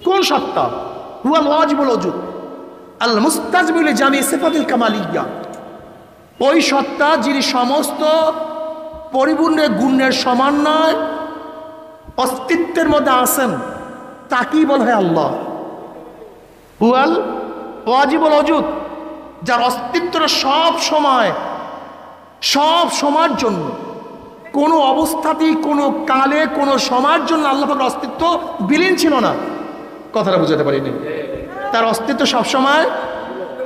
কোন সত্তা? হুয়াল ওয়াজিবুল ওজুদ আল মুস্তাজমিল জামি সিফাতুল কামালিয়্যা, ওই সত্তা যিনি সমস্ত পরিপূর্ণ গুণের সমন্বয় অস্তিত্বের মধ্যে আছেন, তাকেই বলা হয় আল্লাহ। হুয়াল ওয়াজিবুল ওজুদ, যার অস্তিত্বটা সব সময়, সব সময়ের জন্য, কোনো অবস্থাতেই, কোনো কালে, কোনো সময়ের জন্য আল্লাহ পাকের অস্তিত্ব বিলীন ছিল না। কথাটা বুঝাতে পারিনি? তার অস্তিত্ব সবসময়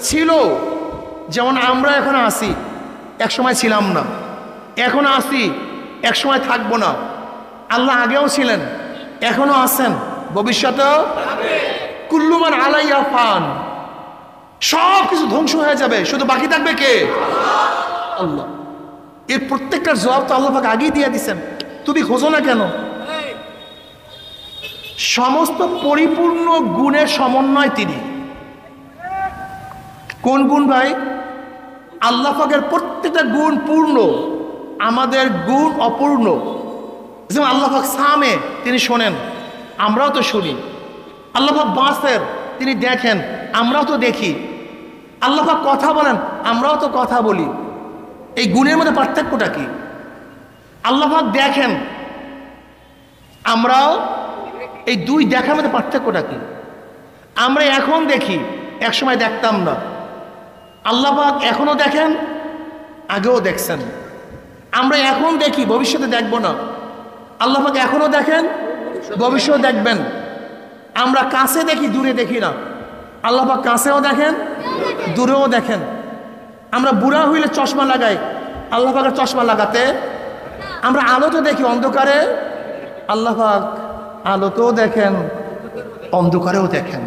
ছিল। যেমন আমরা এখন আসি, এক সময় ছিলাম না, এখন আসি, এক সময় থাকবো না। আল্লাহ আগেও ছিলেন, এখনো আছেন, ভবিষ্যতেও। কুল্লুমান আলাইয়া ফান, সব কিছু ধ্বংস হয়ে যাবে, শুধু বাকি থাকবে কে? আল্লাহ। এর প্রত্যেকটার জবাব তো আল্লাহ পাক আগেই দিয়ে দিচ্ছেন, তুমি খোঁজো না কেন? সমস্ত পরিপূর্ণ গুণের সমন্বয় তিনি। কোন গুণ ভাই? আল্লাহ পাকের প্রত্যেকটা গুণ পূর্ণ, আমাদের গুণ অপূর্ণ। যেমন আল্লাহ পাক সামে, তিনি শোনেন, আমরাও তো শুনি। আল্লাহ পাক বাসের, তিনি দেখেন, আমরাও তো দেখি। আল্লাহ পাক কথা বলেন, আমরাও তো কথা বলি। এই গুণের মধ্যে পার্থক্যটা কি? আল্লাহ পাক দেখেন, আমরাও, এই দুই দেখার মধ্যে পার্থক্যটা কি? আমরা এখন দেখি, এক সময় দেখতাম না। আল্লাহ পাক এখনো দেখেন, আগেও দেখছেন। আমরা এখন দেখি, ভবিষ্যতে দেখব না। আল্লাহ পাক এখনো দেখেন, ভবিষ্যতে দেখবেন। আমরা কাছে দেখি, দূরে দেখি না। আল্লাহ পাক কাছেও দেখেন, দূরেও দেখেন। আমরা বুড়া হইলে চশমা লাগাই, আল্লাহ পাকের চশমা লাগাতে। আমরা আলোতে দেখি, অন্ধকারে। আল্লাহ পাক আলোতেও দেখেন, অন্ধকারেও দেখেন।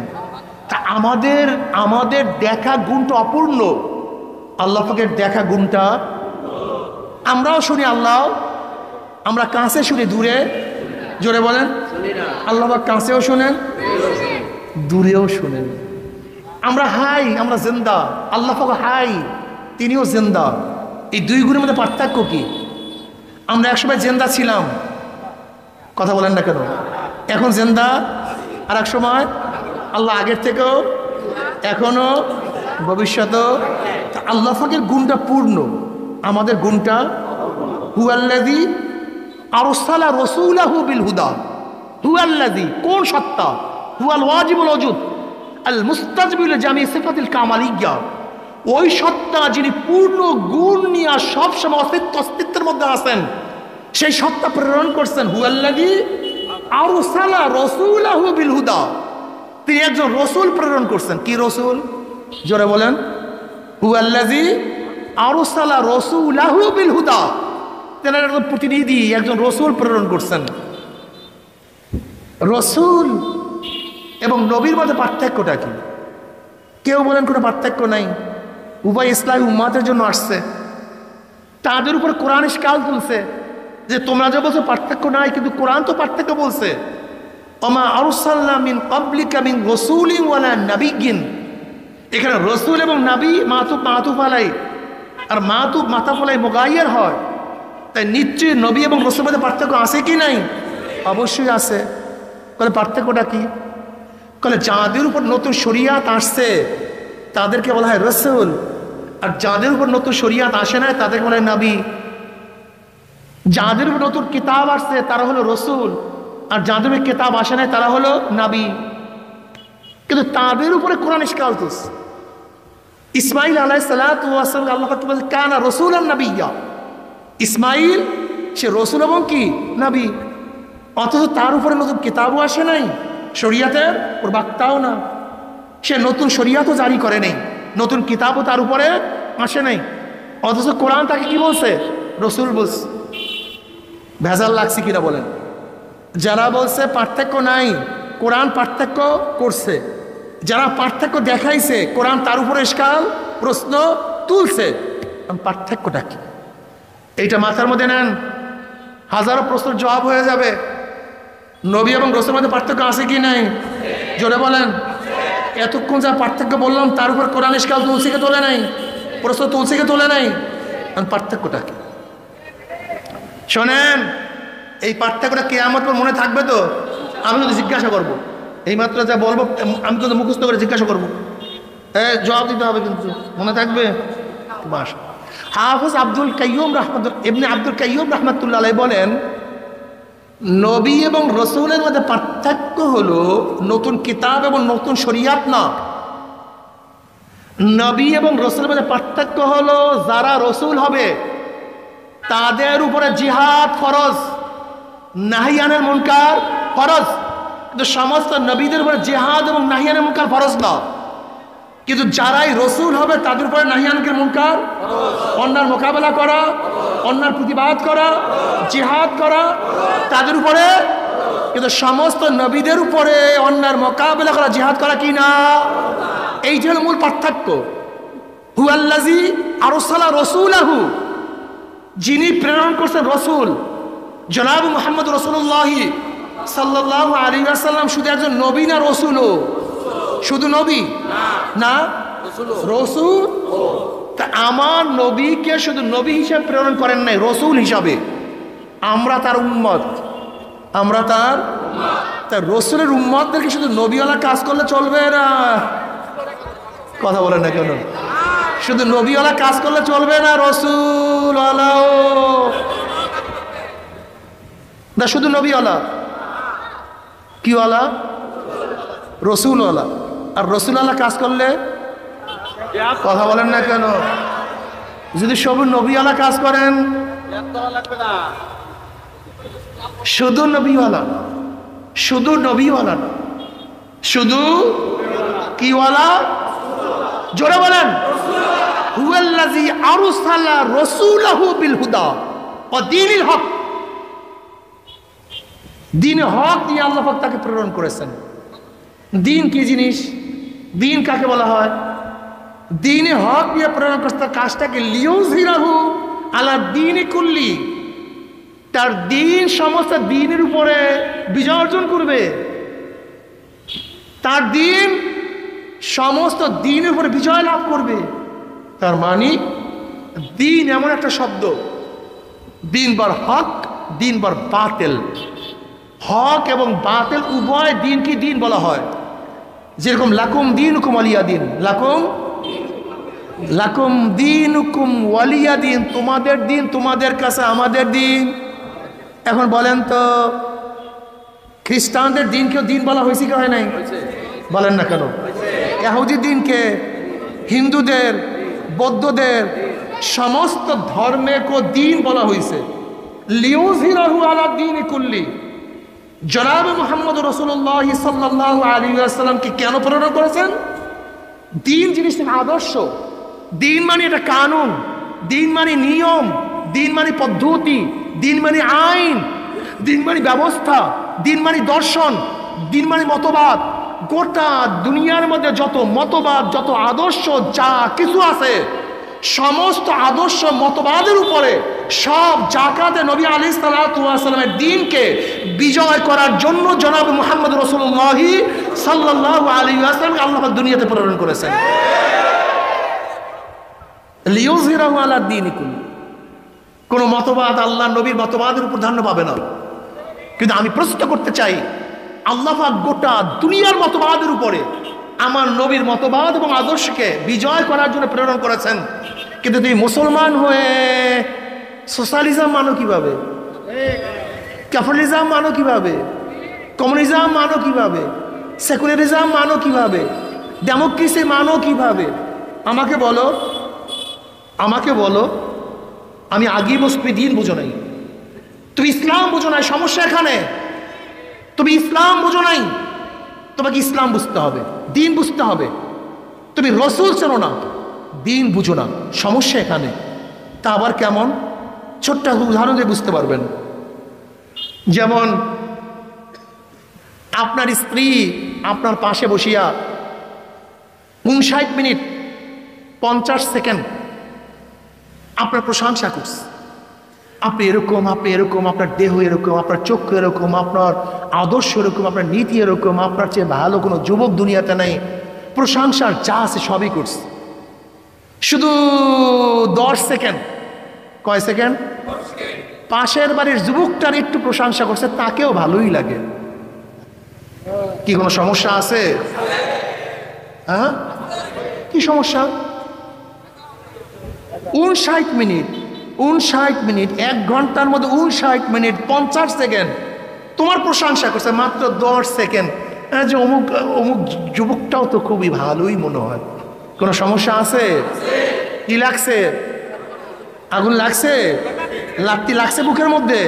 তা আমাদের দেখা গুণটা অপূর্ণ, আল্লাহ পাকের দেখা গুণটা আমরাও শুনি আল্লাহ, আমরা কাছে শুনি দূরে, জোরে বলেন আল্লাহ কাছেও শুনেন দূরেও শুনেন। আমরা হাই, আমরা জিন্দা, আল্লাহ হাই, তিনিও জিন্দা। এই দুই গুণের মধ্যে পার্থক্য কি? আমরা একসময় জিন্দা ছিলাম, কথা বলেন না কেন? এখন জিন্দা, আর এক সময় আল্লাহ আগের থেকেও, এখনো, ভবিষ্যতেও। আল্লাহ পাকের গুণটা পূর্ণ, আমাদের গুণটা হুয়াল্লাযী আরসালা রাসূলাহু বিল হুদা। হুয়াল্লাযী, কোন সত্তা? হুয়াল ওয়াজিবুল ওজুদ আল মুস্তাজবিল জামি সিফাতিল কামালিয়্যা, ওই সত্তা যিনি পূর্ণ গুণ নিয়ে সবসময় অস্তিত্বের মধ্যে আছেন, সেই সত্তা প্রেরণ করছেন। হুয়াল্লাযী আরসালা রাসূলাহু বিল হুদা, তিনি একজন রসুল প্রেরণ করছেন। কি রসুল? জোরে বলেন হুয়াল্লাযী আরসালা রাসূলাহু বিল হুদা, তিনি একজন প্রতিনিধি, একজন রসুল প্রেরণ করছেন। রসুল এবং নবীর মধ্যে পার্থক্যটা কি? কেউ বলেন কোনো পার্থক্য নাই, উভয় ইসলামী উম্মতের জন্য আসছে। তাদের উপর কোরআন ইশকাল তুলছে যে তোমরা যে বলছো পার্থক্য নাই, কিন্তু কোরআন তো পার্থক্য বলছে। ওমা আরসালনা মিন ক্বাবলিকা মিন রাসূলিন ওয়ালা নাবিয়্যিন, এখানে রসুল এবং নবী মাতুফ আলাই, আর মাতাফ আলাই মুগায়্যার হয়। তাই নিশ্চয়ই নবী এবং রসুলের মধ্যে পার্থক্য আছে কি নাই? অবশ্যই আছে। বলে পার্থক্যটা কি? বলে যাদের উপর নতুন শরিয়াত আসছে তাদেরকে বলা হয় রসুল, আর যাদের উপর নতুন শরিয়াত আসে না তাদেরকে বলা হয় নবী। যাদের উপর নতুন কিতাব আসছে তারা হলো রসুল, আর যাদের উপর কিতাব আসে না তারা হলো নবী। কিন্তু তাদের উপরে কোরআন ইশকাল তুলছে। ইসমাইল আলাইহিস সালাতু ওয়াস সালাম আল্লাহ পাক বলেন কানা রাসূলান নাবিয়্যা, ইসমাইল সে রসুল এবং কি নবী, অথচ তার উপরে নতুন কিতাবও আসে নাই, শরিয়াতের ওর বাক্তাও না, সে নতুন শরিয়াতও জারি করে নেই, নতুন কিতাবও তার উপরে আসে নাই, অথচ কোরআন তাকে কি বলছে? রসুল বলছে। ভেজাল লাগছে কিনা বলেন? যারা বলছে পার্থক্য নাই, কোরআন পার্থক্য করছে। যারা পার্থক্য দেখাইছে, কোরআন তার উপরে ইশকাল প্রশ্ন তুলছে। পার্থক্যটা কি? এইটা মাথার মধ্যে নেন, হাজারো প্রশ্নের জবাব হয়ে যাবে। নবী এবং রসুলের মধ্যে পার্থক্য আছে কি নাই? জোরে বলেন। এতক্ষণ যা পার্থক্য বললাম তার উপর কোরআন ইশকাল তুলসিকে তোলে নাই, প্রশ্ন তুলসিকে তোলে নাই। পার্থক্যটা কি? শোনেন, এই পার্থক্যটা কিয়ামত পর মনে থাকবে তো? আমি কিন্তু জিজ্ঞাসা করবো, এই মাত্র যা বলবো আমি কিন্তু মুখস্থ করে জিজ্ঞাসা করবো, জবাব দিতে হবে, কিন্তু মনে থাকবে। বাস হাফেজ আব্দুল কাইয়ুম রাহমাতুল্লাহ আলাইহি বলেন, নবী এবং রসুলের মধ্যে পার্থক্য হলো নতুন কিতাব এবং নতুন শরিয়াত না। নবী এবং রসুলের মধ্যে পার্থক্য হলো যারা রসুল হবে তাদের উপরে জিহাদ ফরজ, নাহিয়ানের মুনকার ফরজ। কিন্তু সমস্ত নবীদের উপরে জিহাদ এবং নাহিয়ানের মুনকার ফরজ না। কিন্তু যারাই রসুল হবে তাদের উপরে নাহিয়ানের মুনকার, অন্যার মোকাবেলা করা, অন্যার প্রতিবাদ করা, জিহাদ করা তাদের উপরে। কিন্তু সমস্ত নবীদের উপরে অন্যার মোকাবেলা করা, জিহাদ করা কি না? এইটা হলো মূল পার্থক্য। হুয়াল্লাযী আরসালা রাসূলাহু, যিনি প্রেরণ করছেন রসুল। জনাব মুহাম্মদ রাসূলুল্লাহ সাল্লাল্লাহু আলাইহি ওয়াসাল্লাম শুধু একজন নবী না রসুলও? শুধু নবী না, রসুল। তা আমার নবীকে শুধু নবী হিসেবে প্রেরণ করেন নাই, রসুল হিসাবে। আমরা তার উম্মত, আমরা তার রসুলের উম্মতদেরকে শুধু নবীওয়ালা কাজ করলে চলবে না। কথা বলেন না কেন? শুধু নবীওয়ালা কাজ করলে চলবে না, রসুলওয়ালাও না। শুধু নবীওয়ালা কিওয়ালা? রসুলওয়ালা। আর রসুলওয়ালা কাজ করলে, কথা বলেন না কেন? যদি সব নবীওয়ালা কাজ করেন, শুধু নবীওয়ালা, শুধু নবীওয়ালা, শুধু কিওয়ালা? জোরে বলেন। হুয়াল্লাযী আরসালা রাসূলাহু বিল হুদা ওয়া দীনিল হক, দ্বীন হক দিয়ে আল্লাহ পাক তাকে প্রেরণ করেছেন। দ্বীন কি জিনিস? দ্বীন কাকে বলা হয়? দ্বীনে হক দিয়ে প্রেরণ করতে কাজটাকে লিইউযহিরাহু আলা দ্বীনি কুল্লি, তার দিন সমস্ত দিনের উপরে বিজয় অর্জন করবে। তার দিন সমস্ত দিনের উপরে বিজয় লাভ করবে। তার মানে দিন এমন একটা শব্দ, দিন বর হক, দিন বর বাতিল। হক এবং বাতিল উভয় দিনকে দিন বলা হয়। যেরকম লাকুম দীনুকুম ওয়ালিয়া দিন, লাকুম দীনুকুম ওয়ালিয়া দিন, তোমাদের দিন তোমাদের কাছে আমাদের দিন। এখন বলেন তো, খ্রিস্টানদের দিনকেও দিন বলা হয়েছে কি হয় নাই? বলেন না কেন? ইহুদি দিনকে, হিন্দুদের, বৌদ্ধদের, সমস্ত ধর্মেকে দিন বলা হয়েছে। লিউযহিরাহু আলা দ্বীনি কুল্লি। জনাব মুহাম্মদ রাসূলুল্লাহ সাল্লাল্লাহু আলাইহি ওয়াসাল্লামকে কেন প্রেরণ করেছেন? দিন জিনিসটা আদর্শ। দিন মানে এটা কানুন, দিন মানে নিয়ম, দিন মানে পদ্ধতি, দিন মানে আইন, দিন মানে ব্যবস্থা, দিন মানে দর্শন, দিন মানে মতবাদ। গোটা দুনিয়ার মধ্যে যত মতবাদ, যত আদর্শ, যা কিছু আছে, সমস্ত আদর্শ মতবাদের উপরে সব জাকাতে নবী আলাইহিস সালাতু ওয়াস সালামের দিনকে বিজয় করার জন্য জনাব মুহাম্মদ রাসূলুল্লাহ সাল্লাল্লাহু আলাইহি ওয়াসাল্লাম আল্লাহ পাক দুনিয়াতে প্রেরণ করেছেন। লিউযহিরাহু আলা দ্বীনি কুল্লি। কোন মতবাদ আল্লাহ নবীর মতবাদের উপর ধান্য পাবে না। কিন্তু আমি প্রশ্ন করতে চাই, আল্লাহ পাক গোটা দুনিয়ার মতবাদের উপরে আমার নবীর মতবাদ এবং আদর্শকে বিজয় করার জন্য প্রেরণ করেছেন। কিন্তু তুমি মুসলমান হয়ে সোশ্যালিজম মানো কিভাবে? ক্যাপিটালিজম মানো কিভাবে? কমিউনিজম মানো কিভাবে? সেকুলারিজম মানো কিভাবে? ডেমোক্রেসি মানো কিভাবে? আমাকে বলো, আমাকে বলো। আমি আগেই বসবি, দিন বুঝো নাই, তুমি ইসলাম বুঝো নাই। সমস্যা এখানে, তুমি ইসলাম বুঝো নাই। তোমাকে ইসলাম বুঝতে হবে, দিন বুঝতে হবে। তুমি রসুল চেনো না, দিন বুঝো না, সমস্যা এখানে। তা আবার কেমন? ছোট্ট উদাহরণ দিয়ে বুঝতে পারবেন। যেমন আপনার স্ত্রী আপনার পাশে বসিয়া 59 মিনিট 50 সেকেন্ড আপনার প্রশংসা করছে। আপনি এরকম, আপনি এরকম, আপনার দেহ এরকম, আপনার চক্ষু এরকম, আপনার আদর্শ এরকম, আপনার নীতি এরকম, আপনার চেয়ে ভালো কোনো যুবক দুনিয়াতে নেই। প্রশংসার যা আছে সবই করছে। শুধু 10 সেকেন্ড, কয় সেকেন্ড? পাশের বাড়ির যুবকটার একটু প্রশংসা করছে, তাকেও ভালোই লাগে। কি কোনো সমস্যা আছে? হ্যাঁ, কি সমস্যা? 59 মিনিট, 59 মিনিট, 1 ঘন্টার মধ্যে 59 মিনিট 50 সেকেন্ড তোমার প্রশংসা করছে, মাত্র 10 সেকেন্ড। যে অমুক অমুক যুবকটাও তো খুবই ভালোই মনে হয়। কোনো সমস্যা আছে? কি লাগছে? আগুন লাগছে? লাগতি লাগছে বুকের মধ্যে।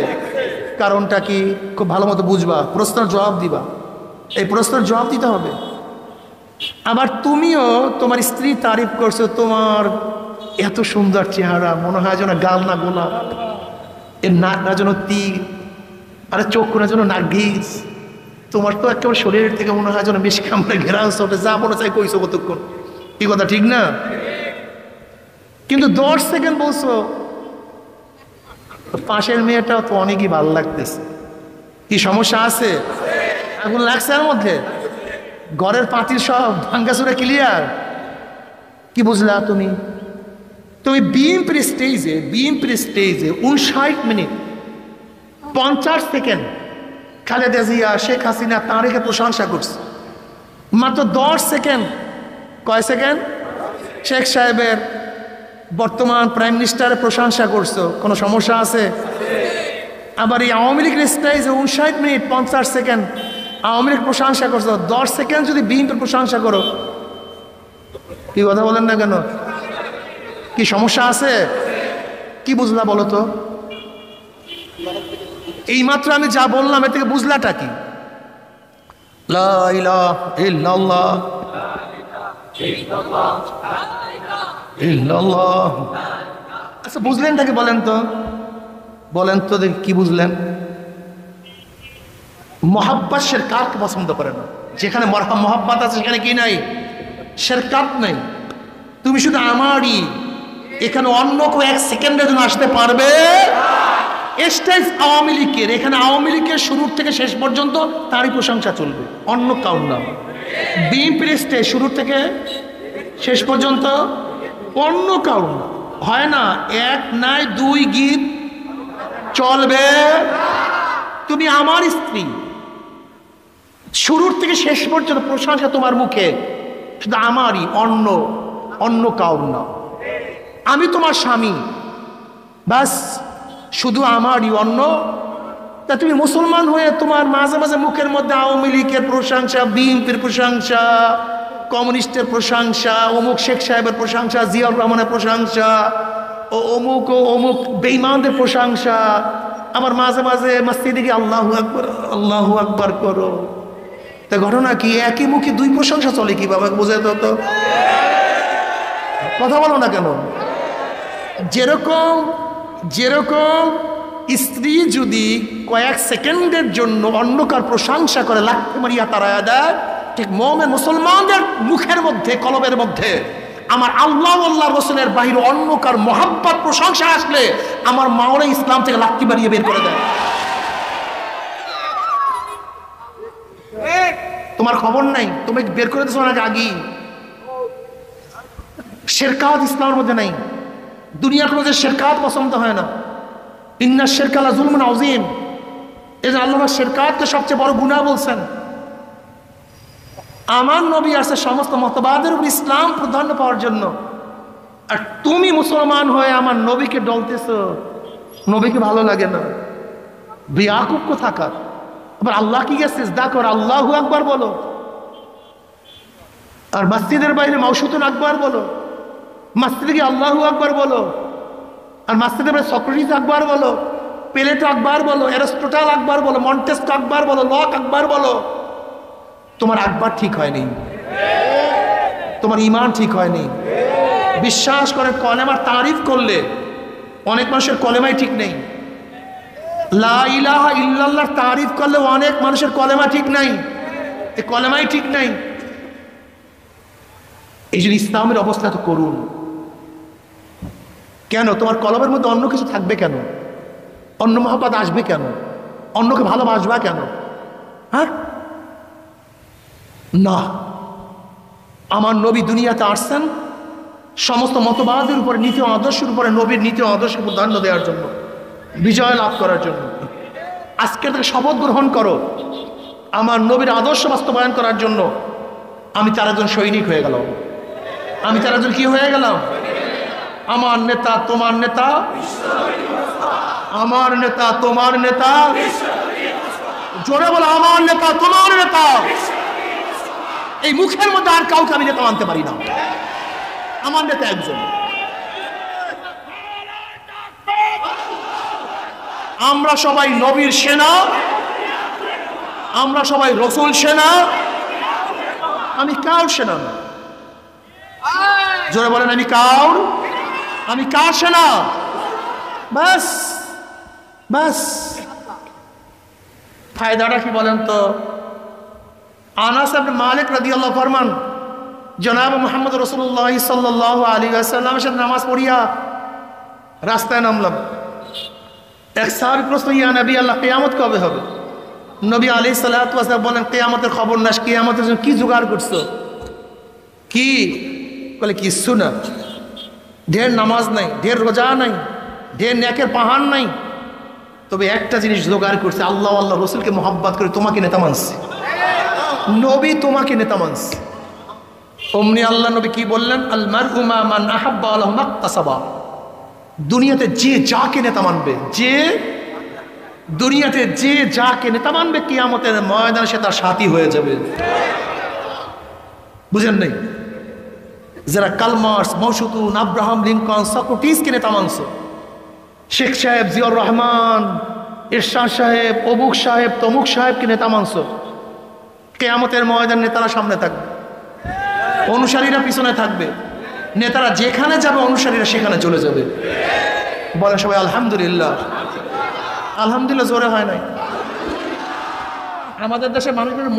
কারণটা কি? খুব ভালো মতো বুঝবা, প্রশ্নের জবাব দিবা। এই প্রশ্নের জবাব দিতে হবে। আবার তুমিও তোমার স্ত্রী তারিফ করছো, তোমার এত সুন্দর চেহারা, মনে হয় যেন গাল না গোলাপ, এর নাক না যেন তীর, আরে চক্ষু না যেন নার্গিস, তোমার তো একেবারে শরীরের থেকে মনে হয় যেন বেশি কামড়ে ঘেরা ওঠে, যা মনে চাই কইছো কতক্ষণ। কি কথা ঠিক না? কিন্তু 10 সেকেন্ড বলছো, পাশের মেয়েটাও তো অনেকই ভালো লাগতেছে। কি সমস্যা আছে? আগুন লাগছে এর মধ্যে? ঘরের পাতিল সব ভাঙ্গাচুরা ক্লিয়ার? কি বুঝলা তুমি? তুমি বিএনপির স্টেজে 59 মিনিট 50 সেকেন্ড খালেদা জিয়া, শেখ হাসিনা, তারেকের প্রশংসা করছে। মাত্র 10 সেকেন্ড, কয় সেকেন্ড? শেখ সাহেবের, বর্তমান প্রাইম মিনিস্টারের প্রশংসা করছো। কোনো সমস্যা আছে? আবার এই আওয়ামী লীগের স্টেজে 59 মিনিট 50 সেকেন্ড আওয়ামী লীগ প্রশংসা করছো। 10 সেকেন্ড যদি বিএনপির প্রশংসা করো, কি কথা বলেন না কেন? কি সমস্যা আছে? কি বুঝলা বলো তো? এইমাত্র আমি যা বললাম এর থেকে বুঝলাটা কি? লা ইলাহা ইল্লাল্লাহ ইল্লাল্লাহ। আচ্ছা বুঝলেনটাকে বলেন তো, বলেন তো দেখি কি বুঝলেন? মোহাব্বত শিরকাতকে পছন্দ করে না। যেখানে মোহাব্বত আছে সেখানে কি নাই? শিরকাত নাই। তুমি শুধু আমারই, এখানে অন্য কেউ এক সেকেন্ডের জন্য আসতে পারবে। স্টেজ আওয়ামী লীগের, এখানে আওয়ামী লীগের শুরুর থেকে শেষ পর্যন্ত তারই প্রশংসা চলবে, অন্য কাউর না। বিএনপির স্টেজ শুরুর থেকে শেষ পর্যন্ত অন্য কাউর না। হয় না, এক নাই দুই গীত চলবে। তুমি আমার স্ত্রী, শুরুর থেকে শেষ পর্যন্ত প্রশংসা তোমার মুখে, শুধু আমারই, অন্য কাউর না। আমি তোমার স্বামী, বাস শুধু আমারই, অন্য। তা তুমি মুসলমান হয়ে তোমার মাঝে মাঝে মুখের মধ্যে আওয়ামী লীগের প্রশংসা, বিএনপির প্রশংসা, কমিউনিস্টের প্রশংসা, অমুক শেখ সাহেবের প্রশংসা, জিয়াউর রহমানের প্রশংসা, ও অমুক বেঈমানদের প্রশংসা, আবার মাঝে মাঝে মসজিদে গিয়ে আল্লাহু আকবার করো। তা ঘটনা কি, একই মুখে দুই প্রশংসা চলে কি বাবা? বোঝা তো, কথা বলো না কেন? যেরকম স্ত্রী যদি কয়েক সেকেন্ডের জন্য অন্যকার প্রশংসা করে লাথি মারিয়া তাড়ায়া দেয়, ঠিক মুমিন মুসলমানদের মুখের মধ্যে, কলবের মধ্যে আমার আল্লাহ রসুলের বাহিরে অন্যকার মহাব্বত প্রশংসা আসলে আমার মাওরা ইসলাম থেকে লাথি মারিয়ে বের করে দেয়। তোমার খবর নাই, তুমি বের করে দিচ্ছ নাকি আগেই। শেরকাত ইসলামের মধ্যে নাই। দুনিয়ার কোনো যে শেরকাত পছন্দ হয় না। ইন্না শেরকা লা যুলমুন আযীম, এই যে আল্লাহ শেরকাতকে সবচেয়ে বড় গুনাহ বলছেন। আমার নবী আসছে সমস্ত মতবাদের উপর ইসলাম প্রাধান্য পাওয়ার জন্য, আর তুমি মুসলমান হয়ে আমার নবীকে ডলতেছ, নবীকে ভালো লাগে না, বেয়াকুব কোথাকার। আবার আল্লাহ কি গিয়ে সিজদা কর, আল্লাহু আকবার বলো, আর মসজিদের বাইরে মাউসুতুন আকবার বলো, মসজিদে গিয়ে আল্লাহু আকবার বলো, আর মসজিদের বাইরে সক্রেটিস আকবার বলো, প্লেটো আকবার বলো, অ্যারিস্টটল আকবার বলো, মন্টেস্কো আকবার বলো, লক আকবার বলো। তোমার আকবার ঠিক হয়নি, তোমার ঈমান ঠিক হয়নি। বিশ্বাস করে কলেমার তারিফ করলে, অনেক মানুষের কলেমাই ঠিক নেই। লা ইলাহা ইল্লাল্লাহর তারিফ করলে অনেক মানুষের কলেমা ঠিক নাই, এই কলেমাই ঠিক নাই। এই জন্য ইসলামের অবস্থা তো করুন। কেন তোমার কলমের মধ্যে অন্য কিছু থাকবে কেন? অন্য মহব্বত আসবে কেন? অন্যকে ভালোবাসবা কেন? হ্যাঁ না, আমার নবী দুনিয়াতে আসছেন সমস্ত মতবাদের উপরে, নীতি ও আদর্শের উপরে, নবীর নীতি ও আদর্শকে প্রাধান্য দেওয়ার জন্য, বিজয় লাভ করার জন্য। আজকে থেকে শপথ গ্রহণ করো, আমার নবীর আদর্শ বাস্তবায়ন করার জন্য আমি তার একজন সৈনিক হয়ে গেলাম। আমি তার একজন কি হয়ে গেলাম? আমার নেতা তোমার নেতা, আমার নেতা তোমার নেতা, জোরে বলো আমার নেতা তোমার নেতা। এই মুখের মধ্যে আর কাউকে আমি নেতা মানতে পারি না, আমার নেতা একজন। আমরা সবাই নবীর সেনা, আমরা সবাই রসুল সেনা, আমি কার সেনা না। জোরে বলেন আমি কার সেনা? বাস বাস। ফায়দাটা কি বলেন তো? আনাস ইবনে মালিক রাদিয়াল্লাহু ফরমান, জনাব মুহাম্মদ রাসূলুল্লাহ সাল্লাল্লাহু আলাইহি ওয়াসাল্লামের সাথে নামাজ পড়িয়া রাস্তায় নামলাম। এক সাহাবী প্রশ্ন, ইয়া নবী আল্লাহ, কিয়ামত কবে হবে? নবী আলাইহিস সালাতু ওয়াস সালাম বলেন, কিয়ামতের খবর না, কিয়ামতের জন্য কি জোগাড় করছো? কি বলে? কিচ্ছু না। ঢের নামাজ নাই, ঢের রোজা নাই, ঢের নেকের পাহাড় নাই, তবে একটা জিনিস জোগাড় করছে, আল্লাহ আল্লাহ রসুলকে মোহাব্বত করে তোমাকে নেতা মানছে। নবী তোমাকে নেতা মানছে। অমনি আল্লাহ নবী কি বললেন? আল মারউ মা মান আহাব্বা ওয়া লাহু মাকতাসাবা। দুনিয়াতে যে যাকে নেতা মানবে, দুনিয়াতে যে যাকে নেতা মানবে, কিয়ামতের ময়দানে সে তার সাথী হয়ে যাবে। বুঝেন নাই? যারা কালমার্স, মৌসুতুন, আব্রাহাম লিঙ্কন, সক্রেটিসকে নেতা মানছে, শেখ সাহেব, জিয়াউর রহমান, এরশাদ সাহেব, অমুক সাহেব, তমুক সাহেবকে নেতা মানছে, কিয়ামতের ময়দানে নেতারা সামনে থাকবে, অনুসারীরা পিছনে থাকবে। নেতারা যেখানে যাবে অনুসারীরা সেখানে চলে যাবে। বলে সবাই আলহামদুলিল্লাহ। আলহামদুলিল্লাহ জোরে হয় নাই। আমাদের দেশের মানুষগুলো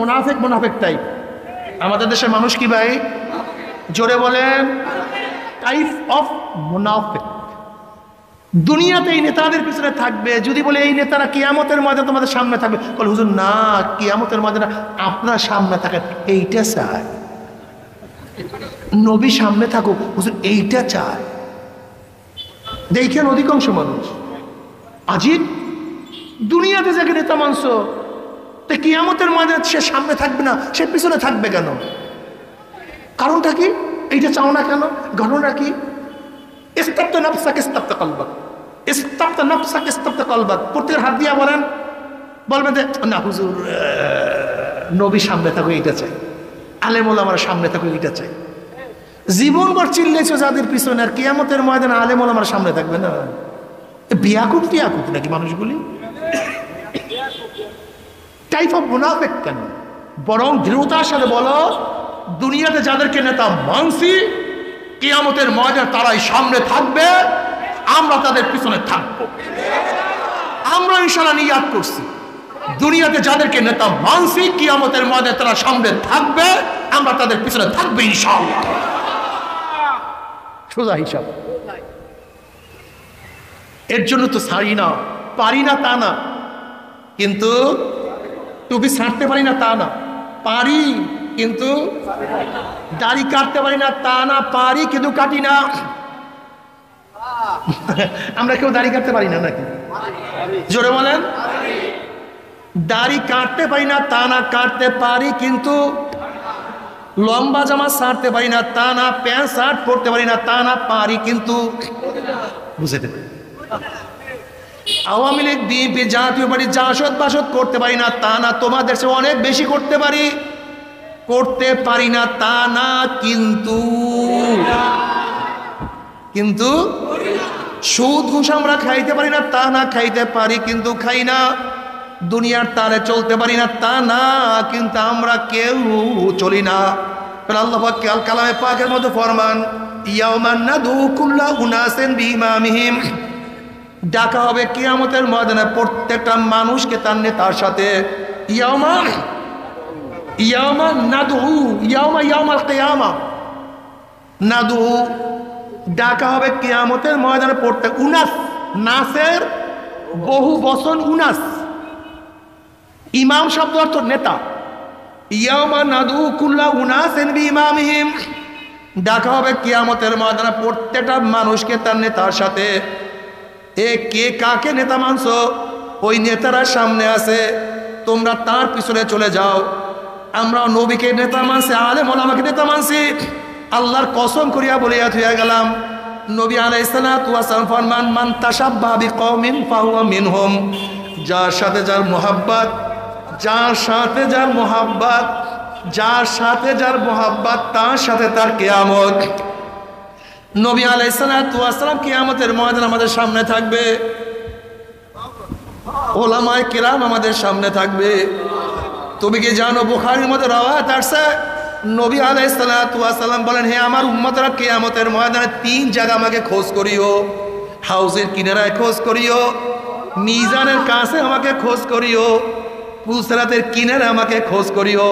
মুনাফিক টাইপ। আমাদের দেশের মানুষ কি ভাই? জোরে বলেন। টাইপ অফ মুনাফিক। দুনিয়াতে এই নেতাদের পিছনে থাকবে, যদি বলে এই নেতারা কিয়ামতের ময়দানে তোমাদের সামনে থাকবে, বলে হুজুর না, কিয়ামতের ময়দানে আপনার সামনে থাকেন এইটা চায়। নবী সামনে থাকুক হুজুর এইটা চায়। দেখেন অধিকাংশ মানুষ আজিব, দুনিয়াতে যাকে নেতা মানছ, তো কিয়ামতের ময়দানে সে সামনে থাকবে না, সে পিছনে থাকবে কেন? কারণটা কি? এইটা চাও না কেন? ঘটনাটা কি? ইস্তাবতা নাফসাক ইস্তাবতা কলবাক, ইস্তাবতা নাফসাক ইস্তাবতা কলবাক। প্রত্যেকের হাত দিয়া বলেন, বলবেন যে না হুজুর নবী সামনে থাকো এইটা চাই, আলেম ওলামার সামনে থাকো এইটা চাই। জীবনভর চিল্লেছো যাদের পিছনে, আর কিয়ামতের ময়দানে আলেম ওলামার সামনে থাকবে না। বিয়াকুট টিয়াকুট নাকি মানুষগুলি? টাইপ অফ মুনাফিক কেন? বরং দৃঢ়তার সাথে বলো, দুনিয়াতে যাদেরকে নেতা মানছি, কিয়ামতের ময়দানে তারাই সামনে থাকবে, আমরা তাদের পিছনে থাকবো। আমরা ইনশাআল্লাহ নিয়াত করছি, দুনিয়াতে যাদেরকে নেতা মানছি, কিয়ামতের ময়দানে তারা সামনে থাকবে, আমরা তাদের পিছনে থাকবে ইনশাআল্লাহ। সোজা হিসাব। এর জন্য তো ছাড়ি না, পারি না তা না, কিন্তু টুপি ছাড়তে পারি না তা না, পারি কিন্তু দাড়ি কাটতে পারি না তা না, পারি কিন্তু কাটি না। আমরা কেউ দাড়ি কাটতে পারি না নাকি? জোরে বলেন। দাড়ি কাটতে পারি না তা না, কাটতে পারি কিন্তু লম্বা জামা ছাড়তে পারি না তা না, প্যান্ট শার্ট পরতে পারি না তা না, পারি কিন্তু বুঝতে পারি। আওয়ামী লীগ বিএনপি জাতীয় পার্টি জাসদ বাসদ করতে পারি না তা না, তোমাদের চেয়ে অনেক বেশি করতে পারি, করতে পারি না তা না, কিন্তু কিন্তু সুদ ঘুষ আমরা খাইতে পারি না তা না, খাইতে পারি কিন্তু খাই না। দুনিয়ার তারে চলতে পারি না তা না, কিন্তু আমরা কেউ চলি না। আল্লাহ পাক কালামে পাকের মধ্যে ফরমান, ইয়াউমান নাদু কুল্লা উনাসিন বিইমামিহিম, ডাকা হবে কিয়ামতের ময়দানে প্রত্যেকটা মানুষকে তার নেতার সাথে। ইয়াউমা নাদু, ইয়াউমাল কিয়ামা নাদু, ডাকা হবে কিয়ামতের ময়দানে প্রত্যেক উনাস, নাসের বহু বচন উনাস, ইমাম শব্দ অর্থ নেতা। ইয়াউমা নাদু কুল্লা উনাসিন বিইমামিহিম, ডাকা হবে কিয়ামতের ময়দানে প্রত্যেকটা মানুষকে তার নেতার সাথে। এ কে কাকে নেতা মানছো? ওই নেতারা সামনে আছে, তোমরা তার পিছনে চলে যাও। আমরা নবীকে নেতা মানছি, আলেম ওলামাকে নেতা মানছি। আল্লাহর কসম করিয়া বলিয়া থুইয়া গেলাম, নবী আলাইহিস সালাতু ওয়াস সালাম ফরমান, মান তাশাব্বাহা বিকওমিন ফাহুয়া মিনহুম, যার সাথে যার মুহাব্বত, যার সাথে যার মুহাব্বত, যার সাথে যার মুহাব্বত, তার সাথে তার কিয়ামত। নবী আলাইহিস সালাতু ওয়াস সালাম কিয়ামতের ময়দানে আমাদের সামনে থাকবে, ওলামায়ে কিরাম আমাদের সামনে থাকবে। তুমি কি জানো বুখারীর মধ্যে রওয়ায়াত আছে, নবী আলাইহিস সালাতু ওয়াস সালাম বলেন, হে আমার উম্মতরা, কিয়ামতের ময়দানে 3 জায়গা আমাকে খোঁজ করিও। হাউজের কিনারায় খোঁজ করিও, মিজানের কাছে আমাকে খোঁজ করিও, পুলসিরাতের কিনারে আমাকে খোঁজ করিও।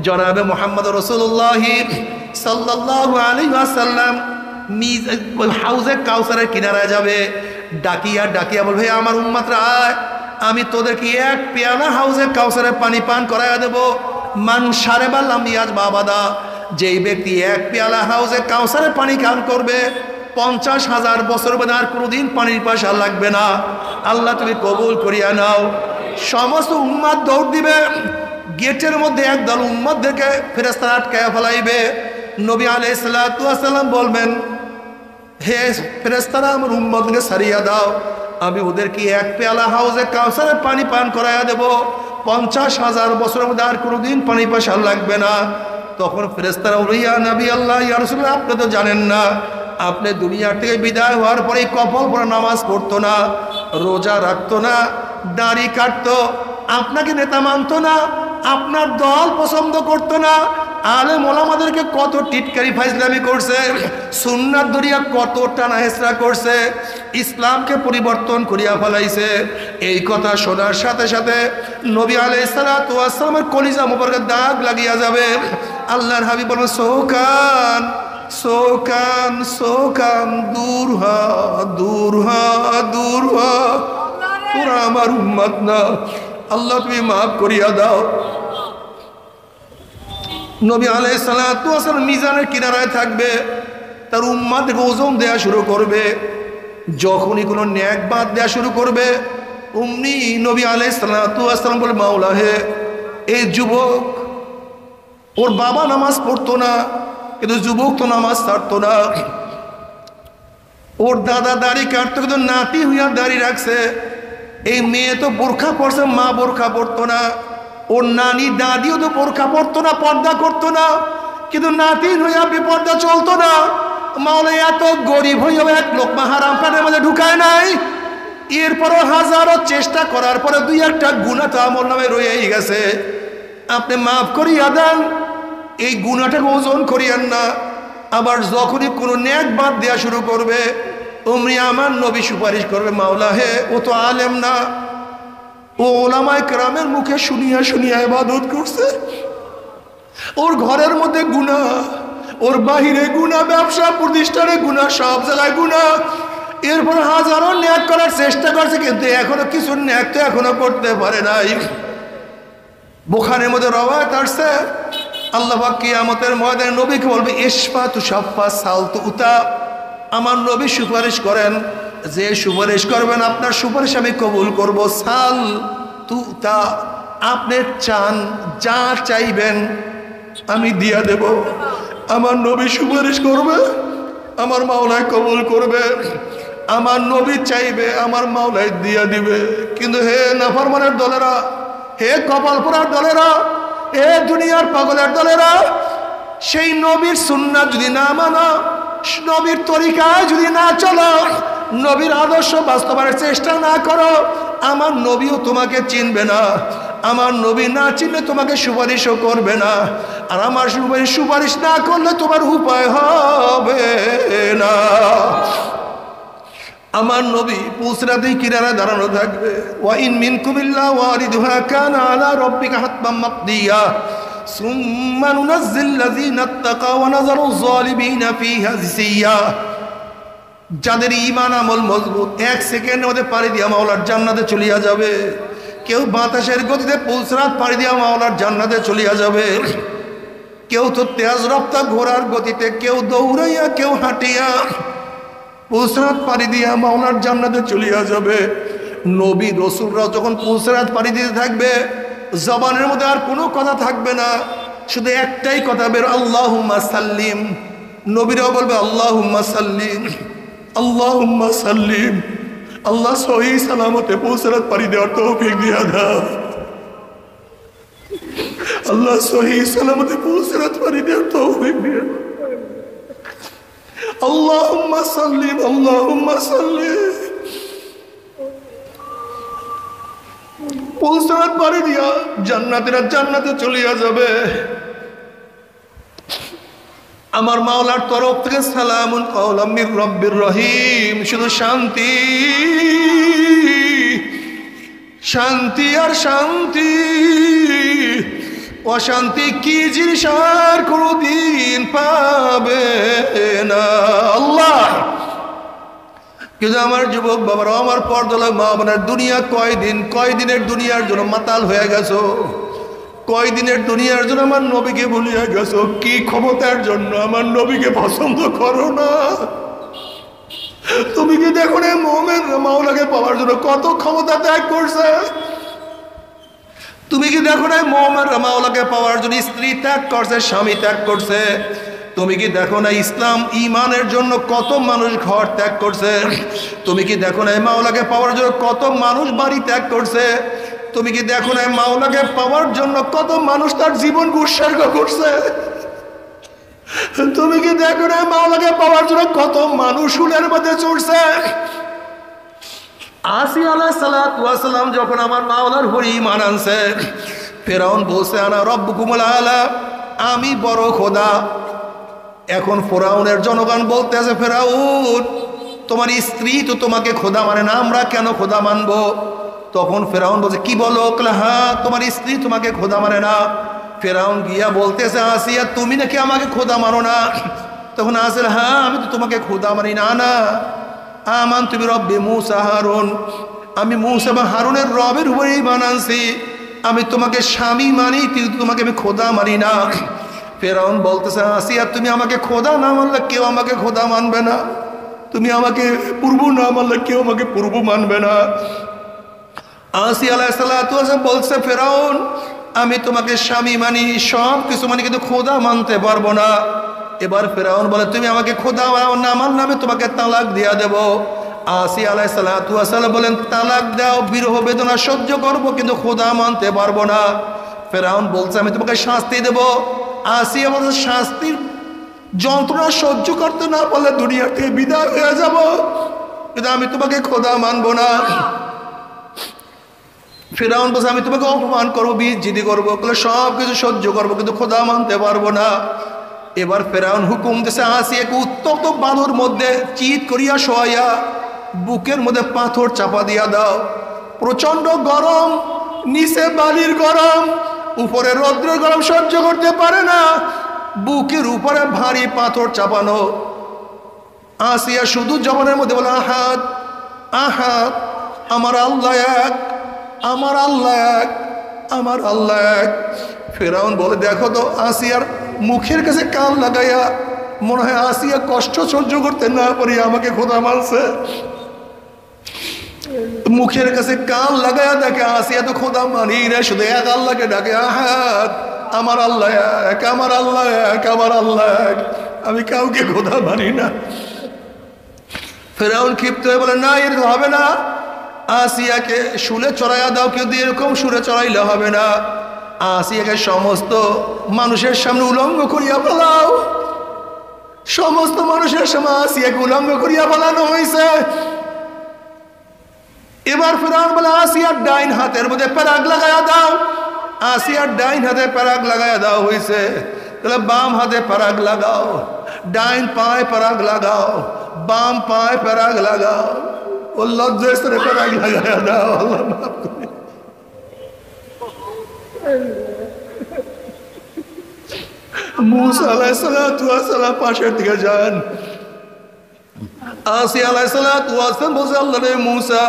জনাবে মুহাম্মদ রাসূলুল্লাহ সাল্লাল্লাহু আলাইহি ওয়াসাল্লাম হাউজে কাউসারের কিনারায় যাবে, ডাকিয়া ডাকিয়া বলবে, আমার উম্মতরা আয়, আমি তোদেরকে এক পেয়ালা হাউজে কাউসারের পানি পান করাইয়া দেব। মান শারেবা লাম ইয়াজবা আবাদা, যেই ব্যক্তি এক পেয়ালা হাউজে কাউসারের পানি পান করবে, 50,000 বছর বাদে আর কোনোদিন পানির পাশা লাগবে না। আল্লাহ তুমি কবুল করিয়া নাও। সমস্ত উম্মাত দৌড় দিবে, গেটের মধ্যে একদল উম্মাতদেরকে ফেরেশতারা আটকায়া ফেলাইবে। নবী আলাইহিস সালাতু ওয়াস সালাম বলবেন, হে ফেরেশতারা, আমার উম্মতকে ছাড়িয়া দাও, আমি ওদেরকে এক পেয়ালা হাউজে কাউসারের পানি পান করাইয়া দেব, 50,000 বছরের মধ্যে আর কোনোদিন পানি পাশা লাগবে না। তখন ফেরেশতারা বলে, ইয়া নবী আল্লাহ, ইয়া রাসূলুল্লাহ, আপনি তো জানেন না, আপনি দুনিয়া থেকে বিদায় হওয়ার পরে কপাল পরে নামাজ পড়তো না, রোজা রাখতো না, দাড়ি কাটতো, আপনাকে নেতা মানতো না, আপনার দল পছন্দ করতো না, আলেম ওলামাদেরকে কত টিটকারি ফাইজলামি করছে, সুন্নাত দরিয়া কত টানা হেসরা করছে, ইসলামকে পরিবর্তন করিয়া ফেলাইছে। এই কথা শোনার সাথে সাথে নবী আলাইহিস সালাতু ওয়াস সালামের কলিজা মোবারকে দাগ লাগিয়া যাবে। আল্লাহর হাবিব বলেন, সৌকান সোকান সোকান, দূর হ দূর হ দূর হ, তোরা আমার উম্মত না, আল্লাহ তুমি মাফ করিয়া দাও। নবী আলাইহিস সালাতু ওয়াস সালাম মিজানের কিনারায় থাকবে, তার উম্মতকে ওজন দেয়া শুরু করবে। যখনই কোনো ন্যাক বাদ দেয়া শুরু করবে, অমনি নবী আলাইহিস সালাতু ওয়াস সালাম বলে, মাওলা হে, এই যুবক, ওর বাবা নামাজ পড়তো না, কিন্তু যুবক তো নামাজ ছাড়তো না। ওর দাদা দাড়ি কাটতো, কিন্তু নাতি হইয়া দাড়ি রাখছে। এই মেয়ে তো বোরখা পড়ছে, মা বোরখা পড়তো না। ওর নানি দাদিও তো বোরখা পড়তো না, পর্দা করতো না, কিন্তু নাতি হইয়া বেপর্দা চলতো না। মাওলা এত গরিব হইয়াও এক লোকমা হারাম পেটের মধ্যে ঢুকায় নাই। এরপরও হাজারো চেষ্টা করার পরে দুই একটা গুনাহ তো আমল নামে রয়েই গেছে, আপনি মাফ করিয়া দেন, এই গুনাহটাকে ওজন করিয়েন না। আবার যখনই কোনো নেক বাদ দেওয়া শুরু করবে, অমনি আমার নবী সুপারিশ করবে, মাওলা হে, ও তো আলেম না, ও ওলামায়ে কেরামের মুখে শুনিয়া শুনিয়া ইবাদত করছে, ওর ঘরের মধ্যে গুনাহ, ওর বাহিরে গুনাহ, ব্যবসা প্রতিষ্ঠানে গুনাহ, সব জায়গায় গুনাহ। এরপর হাজারো নেক করার চেষ্টা করছে, কিন্তু এখনো কিছু নেক তো এখনো করতে পারে নাই। বুখারীর মধ্যে রওয়ায়াত আসছে, আল্লাহ পাক কিয়ামতের ময়দানে নবীকে বলবে, ইশফা তুশাফা সাল তুতা, আমার নবী সুপারিশ করেন, যে সুপারিশ করবেন আপনার সুপারিশ আমি কবুল করব। সাল তুতা, আপনি চান, যা চাইবেন আমি দিয়া দেব। আমার নবী সুপারিশ করবে, আমার মাওলায় কবুল করবে। আমার নবী চাইবে, আমার মাওলায় দিয়া দিবে। কিন্তু হে নাফরমানের দলেরা, হে কপাল পোড়ার দলেরা, হে দুনিয়ার পাগলের দলেরা, সেই নবীর সুন্নাত যদি না মানো, নবীর তরিকায় যদি না চলো, নবীর আদর্শ বাস্তবায়নের চেষ্টা না করো, আমার নবীও তোমাকে চিনবে না। আমার নবী না চিনলে তোমাকে সুপারিশও করবে না। আর আমার সুপারিশ না করলে তোমার উপায় হবে না। আমার নবী পুসরাতেই কিনারা দাঁড়ানো থাকবে, ওয়া ইন মিনকুম ইল্লা ওয়ারিদুহা কানা আলা রাব্বিকা হাতমান মাকদিয়া সুম্মা নুনাজ্জিল লাযিনা তাকাও ওয়া নাযারু যালিমিনা ফিহা জিসিয়া। যাদের ঈমান আমল মজবুত, এক সেকেন্ডের মধ্যে পাড়ি দিয়া মাওলার জান্নাতে চলিয়া যাবে। কেউ বাতাসের গতিতে পুসরাত পাড়ি দিয়া মাওলার জান্নাতে চলিয়া যাবে। কেউ তো তেজ রপ্তা ঘোড়ার গতিতে, কেউ দৌড়াইয়া, কেউ হাঁটিয়া পুসরাত পাড়ি দিয়া মাওলার জান্নাতে চলিয়া যাবে। নবী রাসূলরা যখন পুসরাত পাড়ি দিতে থাকবে, জবানের মধ্যে আর কোনো কথা থাকবে না, শুধু একটাই কথা বের, আল্লাহুম্মা সাল্লিম। নবীরাও বলবে, আল্লাহুম্মা সাল্লিম, আল্লাহুম্মা সাল্লিম। আল্লাহ সহি সালামতে পুসরাত পাড়ি দেওয়ার তৌফিক দিয়া দাও। আল্লাহ সহি সালামতে পুসরাত পাড়ি দেওয়ার তৌফিক দিয়া দাও। আল্লাহুম্মা সাল্লিম, আল্লাহুম্মা সাল্লিম। পুসরাত পাড়ি দিয়া জান্নাতীরা জান্নাতে চলিয়া যাবে। আমার মাওলার তরফ থেকে সালামুন কাওলাম মির রাব্বির রহিম, শুধু শান্তি, শান্তি আর শান্তি। অশান্তি কি জিনিস আর কোনদিন পাবে না আল্লাহ। কিন্তু আমার যুবক বাবারা, আমার পর্দালা মা বোনের, দুনিয়া কয়দিনের দুনিয়ার জন্য মাতাল হয়ে গেছো, কয়দিনের দুনিয়ার জন্য আমার নবীকে ভুলিয়া গেছো। কি ক্ষমতার জন্য আমার নবীকে পছন্দ করো না? তুমি কি দেখো না মুমিন মাওলাকে পাওয়ার জন্য কত ক্ষমতা ত্যাগ করছে? তুমি কি দেখো না মুমিন মাওলাকে পাওয়ার জন্য স্ত্রী ত্যাগ করছে, স্বামী ত্যাগ করছে? তুমি কি দেখো না ইসলাম ইমানের জন্য কত মানুষ ঘর ত্যাগ করছে? তুমি কি দেখো না মাওলাকে পাওয়ার জন্য কত মানুষ বাড়ি ত্যাগ করছে? তুমি কি দেখো না মাওলাকে পাওয়ার জন্য কত মানুষ তার জীবন উৎসর্গ করছে? তুমি কি দেখো না মাওলাকে পাওয়ার জন্য কত মানুষ উলের মধ্যে চড়ছে? আসিয়া আলাইহিস সালাতু ওয়াস সালাম যখন আমার মাওলার উপর ঈমান আনছে, ফেরাউন বলছে, আনা রব্বুকুমুল আলা, আমি বড় খোদা। এখন ফেরাউনের জনগণ বলতে আছে, ফেরাউন তোমার স্ত্রী তো তোমাকে খোদা মানে না, আমরা কেন খোদা মানবো? তখন ফেরাউন বলছে, কি বলো? হ্যাঁ, তোমার স্ত্রী তোমাকে খোদা মানে না। ফেরাউন গিয়া বলতেছে, আসিয়া তুমি নাকি আমাকে খোদা মানো না? তখন আসিয়া, হ্যাঁ আমি তো তোমাকে খোদা মানি না। না, আমান তুমি রব্বি মুসা হারুন, আমি মুসা এবং হারুনের রবের উপরে ঈমান আনছি, আমি তোমাকে স্বামী মানি, কিন্তু তোমাকে আমি খোদা মানি না। ফেরাউন বলতেছে, আসিয়া তুমি আমাকে খোদা না মানলে কেউ আমাকে খোদা মানবে না, তুমি আমাকে পূর্ব না মানলে কেউ আমাকে পূর্ব মানবে না। আসিয়া আলাইহিস সালাতু ওয়াস সালাম বলছে, ফেরাউন আমি তোমাকে স্বামী মানি, সব কিছু মানি, কিন্তু খোদা মানতে পারবো না। এবার ফেরাউন বলে, তুমি আমাকে খোদা না মানলে আমি তোমাকে তালাক দিয়া দেব। আসিয়া আলাইহিস সালাতু ওয়াস সালাম বলেন, তালাক দাও, বিরহ বেদনা সহ্য করবো, কিন্তু খোদা মানতে পারবো না। ফেরাউন বলছে, আমি তোমাকে শাস্তি দেব। আসিয়া বলছে, শাস্তির যন্ত্রণা সহ্য করতে না পারলে দুনিয়া থেকে বিদায় হয়ে যাব, কিন্তু আমি তোমাকে খোদা মানবো না। ফেরাউন বলছে, আমি তোমাকে অপমান করবো, বিজিদি করবো, সব কিছু সহ্য করবো, কিন্তু খোদা মানতে পারবো না। এবার ফেরাউন হুকুম দিছে, আসিয়াকে উত্তপ্ত বালুর মধ্যে চিৎ করিয়া শোয়াইয়া বুকের মধ্যে পাথর চাপা দিয়া দাও। প্রচন্ড গরম, নিচে বালির গরম, উপরে রৌদ্রের গরম সহ্য করতে পারে না, বুকের উপরে ভারী পাথর চাপানো। আসিয়া শুধু জবানের মধ্যে বলে, আহাদ আহাদ, আমার আল্লাহ এক, আমার আল্লাহ এক, আমার আল্লাহ এক। ফেরাউন বলে, দেখো তো আসিয়ার মুখের কাছে কান লাগাইয়া মনে হয় আসিয়া কষ্ট সহ্য করতে না পারি আমাকে খোদা মানছে। মুখের কাছে কান লাগাইয়া দেখে আসিয়া তো খোদা মানি না, শুধু এক আল্লাহকে ডাকে, আহাদ, আমার আল্লাহ এক, আমার আল্লাহ এক, আমার আল্লাহ এক, আমি কাউকে খোদা মানি না। ফেরাউন ক্ষিপ্ত হয়ে বলে, না এর হবে না, আসিয়াকে শুলে চড়াইয়া দাও, কিন্তু এরকম সুরে চড়াইলে হবে না, আসিয়াকে সমস্ত মানুষের সামনে উলঙ্গ করিয়া ফেলাও। সমস্ত মানুষের সামনে আসিয়াকে উলঙ্গ করিয়া ফেলানো হয়েছে। এবার ফেরাউন বলে, আসিয়ার ডাইন হাতের মধ্যে প্যারাগ লাগাইয়া দাও। আসিয়ার ডাইন হাতে প্যারাগ লাগাইয়া দাও হয়েছে, তাহলে বাম হাতে প্যারাগ লাগাও, ডাইন পায়ে প্যারাগ লাগাও, বাম পায়ে প্যারাগ লাগাও। ও লজ্জায় স্তরে প্যারাগ লাগাইয়া দাও, আল্লাহ মাফ করে। মুসা আলাইহিস সালাতু ওয়াস সালাম পাশের দিকে যান। আসিয়া আলাইহিস সালাতু ওয়াস সালাম বলছে, আল্লাহ রে মুসা,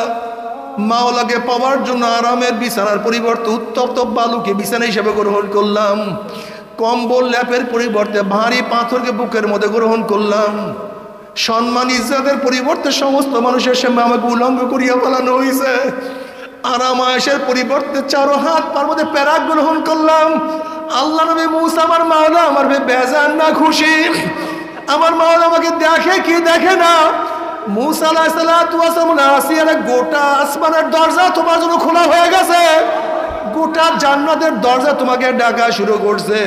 মাওলাকে পাওয়ার জন্য আরামের বিছানার পরিবর্তে উত্তপ্ত বালুকে বিছানা হিসেবে গ্রহণ করলাম, কম্বল ল্যাপের পরিবর্তে ভারী পাথরকে বুকের মধ্যে গ্রহণ করলাম, সম্মান ইজ্জতের পরিবর্তে সমস্ত মানুষের সামনে আমাকে উলঙ্গ করিয়া ফেলানো হয়েছে, আরাম আয়েশের পরিবর্তে চারো হাত পার মধ্যে প্যারাগ গ্রহণ করলাম। আল্লাহ নবী মুসা, আমার মাওলা আমার বেজান না খুশি? আমার মাওলা আমাকে দেখে কি দেখে না? মুসা আলাইহিস সালাতু ওয়াস সালাম, আসিয়ার গোটা আসমানের দরজা তোমার জন্য খোলা হয়ে গেছে, গোটা জান্নাতের দরজা তোমাকে ডাকা শুরু করছে,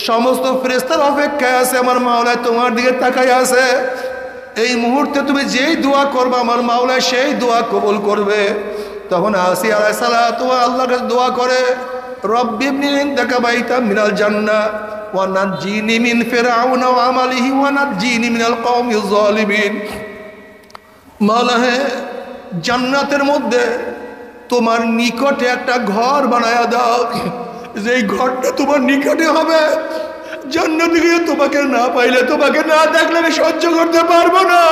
সমস্ত ফেরেশতার অপেক্ষায় আছে, আমার মাওলা তোমার দিকে তাকাই আছে। এই মুহূর্তে তুমি যেই দোয়া করবে আমার মাওলা সেই দোয়া কবুল করবে। তখন আসিয়া আলাইহিস সালাতু আল্লাহর কাছে দোয়া করে, রব্বি ইবনি ইনদাকা বাইতাম মিনাল জান্নাহ ওয়া নাজ্জিনি মিন ফিরআউনা ওয়া আমালিহি ওয়া নাজ্জিনি মিনাল কওমিজ যালিমিন। মাওলা হে, জান্নাতের মধ্যে তোমার নিকটে একটা ঘর বানায়া দাও, যেই ঘরটা তোমার নিকটে হবে। জান্নাতে গিয়ে তোমাকে না পাইলে, তোমাকে না দেখলে আমি সহ্য করতে পারবো না।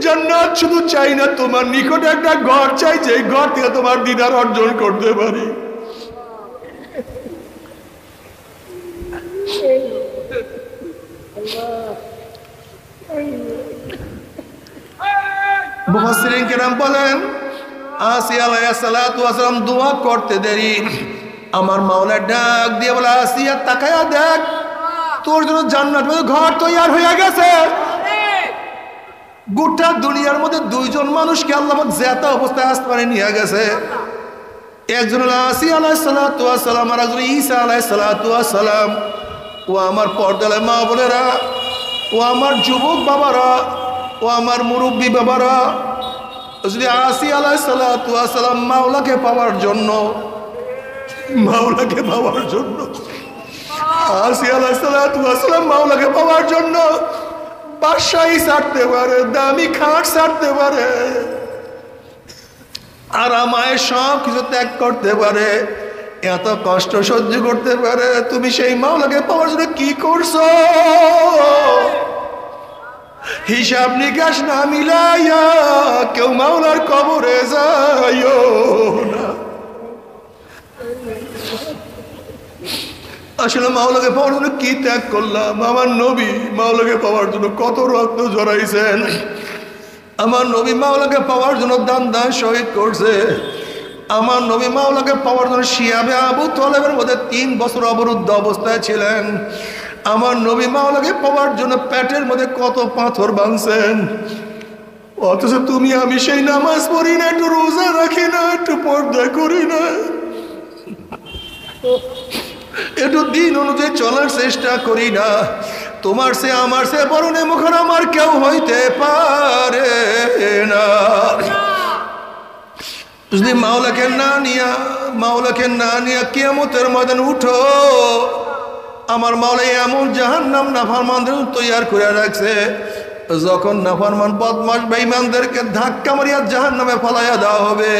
জান্নাত শুধু চাই না, তোমার নিকটে একটা ঘর চাই, যে ঘর থেকে তোমার দিদার অর্জন করতে পারি। মুফাসসিরিন কেরাম বলেন, আসিয়া আলাইহিস সালাতু ওয়াস সালাম দোয়া করতে দেরি, আমার মাওলা ডাক দিয়ে বলে, আসিয়া তাকায়া দেখ, তোর জন্য জান্নাতের ঘর তৈরি হয়ে গেছে। গোটা দুনিয়ার মধ্যে দুইজন মানুষকে আল্লাহ পাক জেতা অবস্থায় আসমানে নিয়ে গেছে। একজন হলো আসিয়া আলাইহিস সালাতু ওয়াস সালাম, আর একজন ঈসা আলাইহিস সালাতু ওয়াস সালাম। ও আমার পর্দালে মা বোনেরা, ও আমার যুবক বাবারা, ও আমার মুরব্বী বাবারা, যদি আসিয়া আলাইহিস সালাতু ওয়াস সালাম মাওলাকে পাওয়ার জন্য, মাওলাকে পাওয়ার জন্য, আসিয়া আলাইহিস সালাতু ওয়াস সালাম মাওলাকে পাওয়ার জন্য বাদশাহী ছাড়তে পারে, দামি খাট ছাড়তে পারে, আরামায় সব কিছু ত্যাগ করতে পারে। এত কষ্ট সহ্য করতে পারে, তুমি সেই মাওলাকে পাওয়ার জন্য কি করছো? হিসাব নিকাশ না মিলাইয়া কেউ মাওলার কবরে যাইও না। আসলে মাওলাকে পাওয়ার জন্য কি ত্যাগ করলাম। আমার নবী মাওলাকে পাওয়ার জন্য কত রক্ত ঝরাইছেন। আমার নবী মাওলাকে পাওয়ার জন্য দান শহীদ করছে। আমার নবী মাওলাকে পাওয়ার জন্য শিয়াবে আবু তলেবের মধ্যে 3 বছর অবরুদ্ধ অবস্থায় ছিলেন। আমার নবী মাওলাকে পাওয়ার জন্য পেটের মধ্যে কত পাথর ভাঙছেন। অথচ তুমি আমি সেই নামাজ পড়ি না, একটু রোজা রাখি না, একটু পর্দা করি না, একটু দিন অনুযায়ী চলার চেষ্টা করি না। তোমার সে আমার সে বড় নেমুখান আমার কেউ হইতে পারে না। যদি মাওলাকে না নিয়া কিয়ামতের ময়দানে উঠো, আমার মাওলা এমন জাহান্নাম নাফরমানদের তৈয়ার করে রাখছে, যখন নাফরমান বদমাশ বেঈমানদেরকে ধাক্কা মারিয়া জাহান্নামে ফলাইয়া দেওয়া হবে।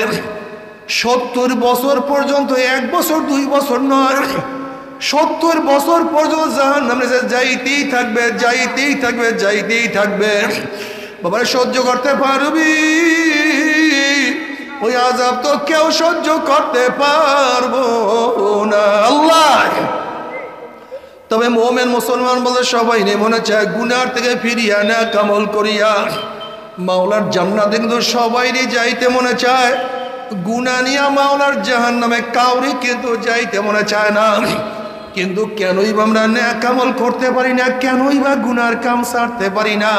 70 বছর পর্যন্ত, 1 বছর 2 বছর নয়, 70 বছর পর্যন্ত জাহান্নামে যাইতেই থাকবে। বাবারে সহ্য করতে পারবি? ওই আযাব তো কেউ সহ্য করতে পারবো না আল্লাহ। তবে মুমিন মুসলমান বলে সবাই মনে চায় গুনার থেকে ফিরিয়া না কামল করিয়া মাওলার জান্নাতে, কিন্তু সবাই যাইতে মনে চায়। গুনাহ নিয়া মাওলার জাহান্নামে কাউরি কিন্তু যাইতে মনে চায় না। কিন্তু কেনই বা আমরা নেক আমল করতে পারি না, কেনই বা গুনার কাম ছাড়তে পারি না?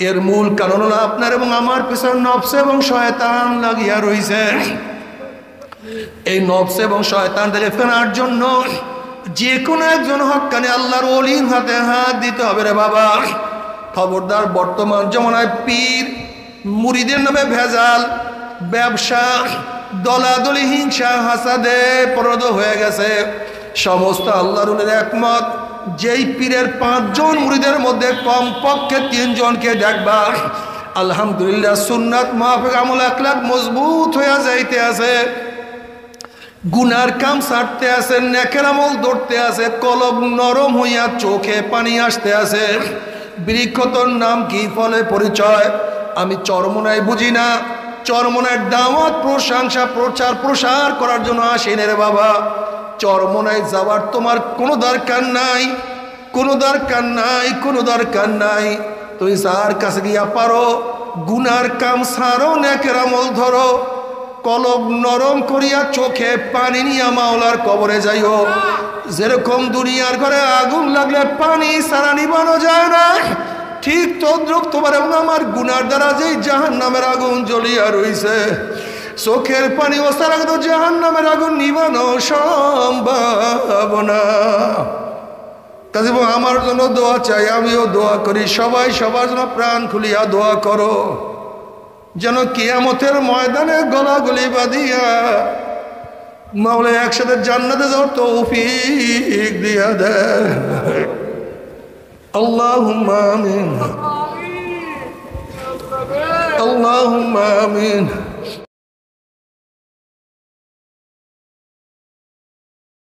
এর মূল কারণ হলো আপনার এবং আমার পিছনে নফস এবং শয়তান লাগিয়া রইছে। এই নফস এবং শয়তান থেকে ফেরার জন্য যে কোনো একজন হক্কানি আল্লাহর ওলির হাতে হাত দিতে হবে রে বাবা। খবরদার, বর্তমান জমানায় পীর মুরিদের নামে ভেজাল, ব্যবসা, দলাদলি, হিংসা, হাসাদে পরদ হয়ে গেছে। সমস্ত আল্লাহর ওলির একমত, যেই পীরের 5 জন মুরিদের মধ্যে কমপক্ষে 3 জনকে দেখবা আলহামদুলিল্লাহ সুন্নাত মাফিক আমল আখলাক মজবুত হইয়া যাইতে আছে, গুনার কাম ছাড়তে আছে, নেকের আমল ধরতে আছে, কলব নরম হইয়া চোখে পানি আসতে আছে। বৃক্ষতর নাম কি, ফলে পরিচয়? আমি চরমনায় বুঝি না, চরমনায় দাওয়াত প্রশংসা প্রচার প্রসার করার জন্য আসেন রে বাবা। চরমনায় যাওয়ার তোমার কোনো দরকার নাই। তুমি যার কাছে গিয়া পারো গুনার কাম ছাড়ো, নেকের আমল ধরো, কলব নরম করিয়া চোখে পানি নিয়া মাওলার কবরে যাইও। যেরকম দুনিয়ার ঘরে আগুন লাগলে পানি ছাড়া নিবানো যায় না, ঠিক তদ্রুপ তোমার এবং আমার গুনার দ্বারা যেই জাহান্নামের আগুন জ্বলিয়া রইছে, চোখের পানি ও ছাড়া কিন্তু জাহান্নামের আগুন নিবানো সম্ভব না। কাজে আমার জন্য দোয়া চাই, আমিও দোয়া করি, সবাই সবার জন্য প্রাণ খুলিয়া দোয়া করো, যেন কিয়ামতের ময়দানে গলাগলি বাঁধিয়া মাওলা একসাথে জান্নাতে যাওয়ার তৌফিক দিয়া দেয়। আল্লাহুম্মা আমিন, আল্লাহুম্মা আমিন।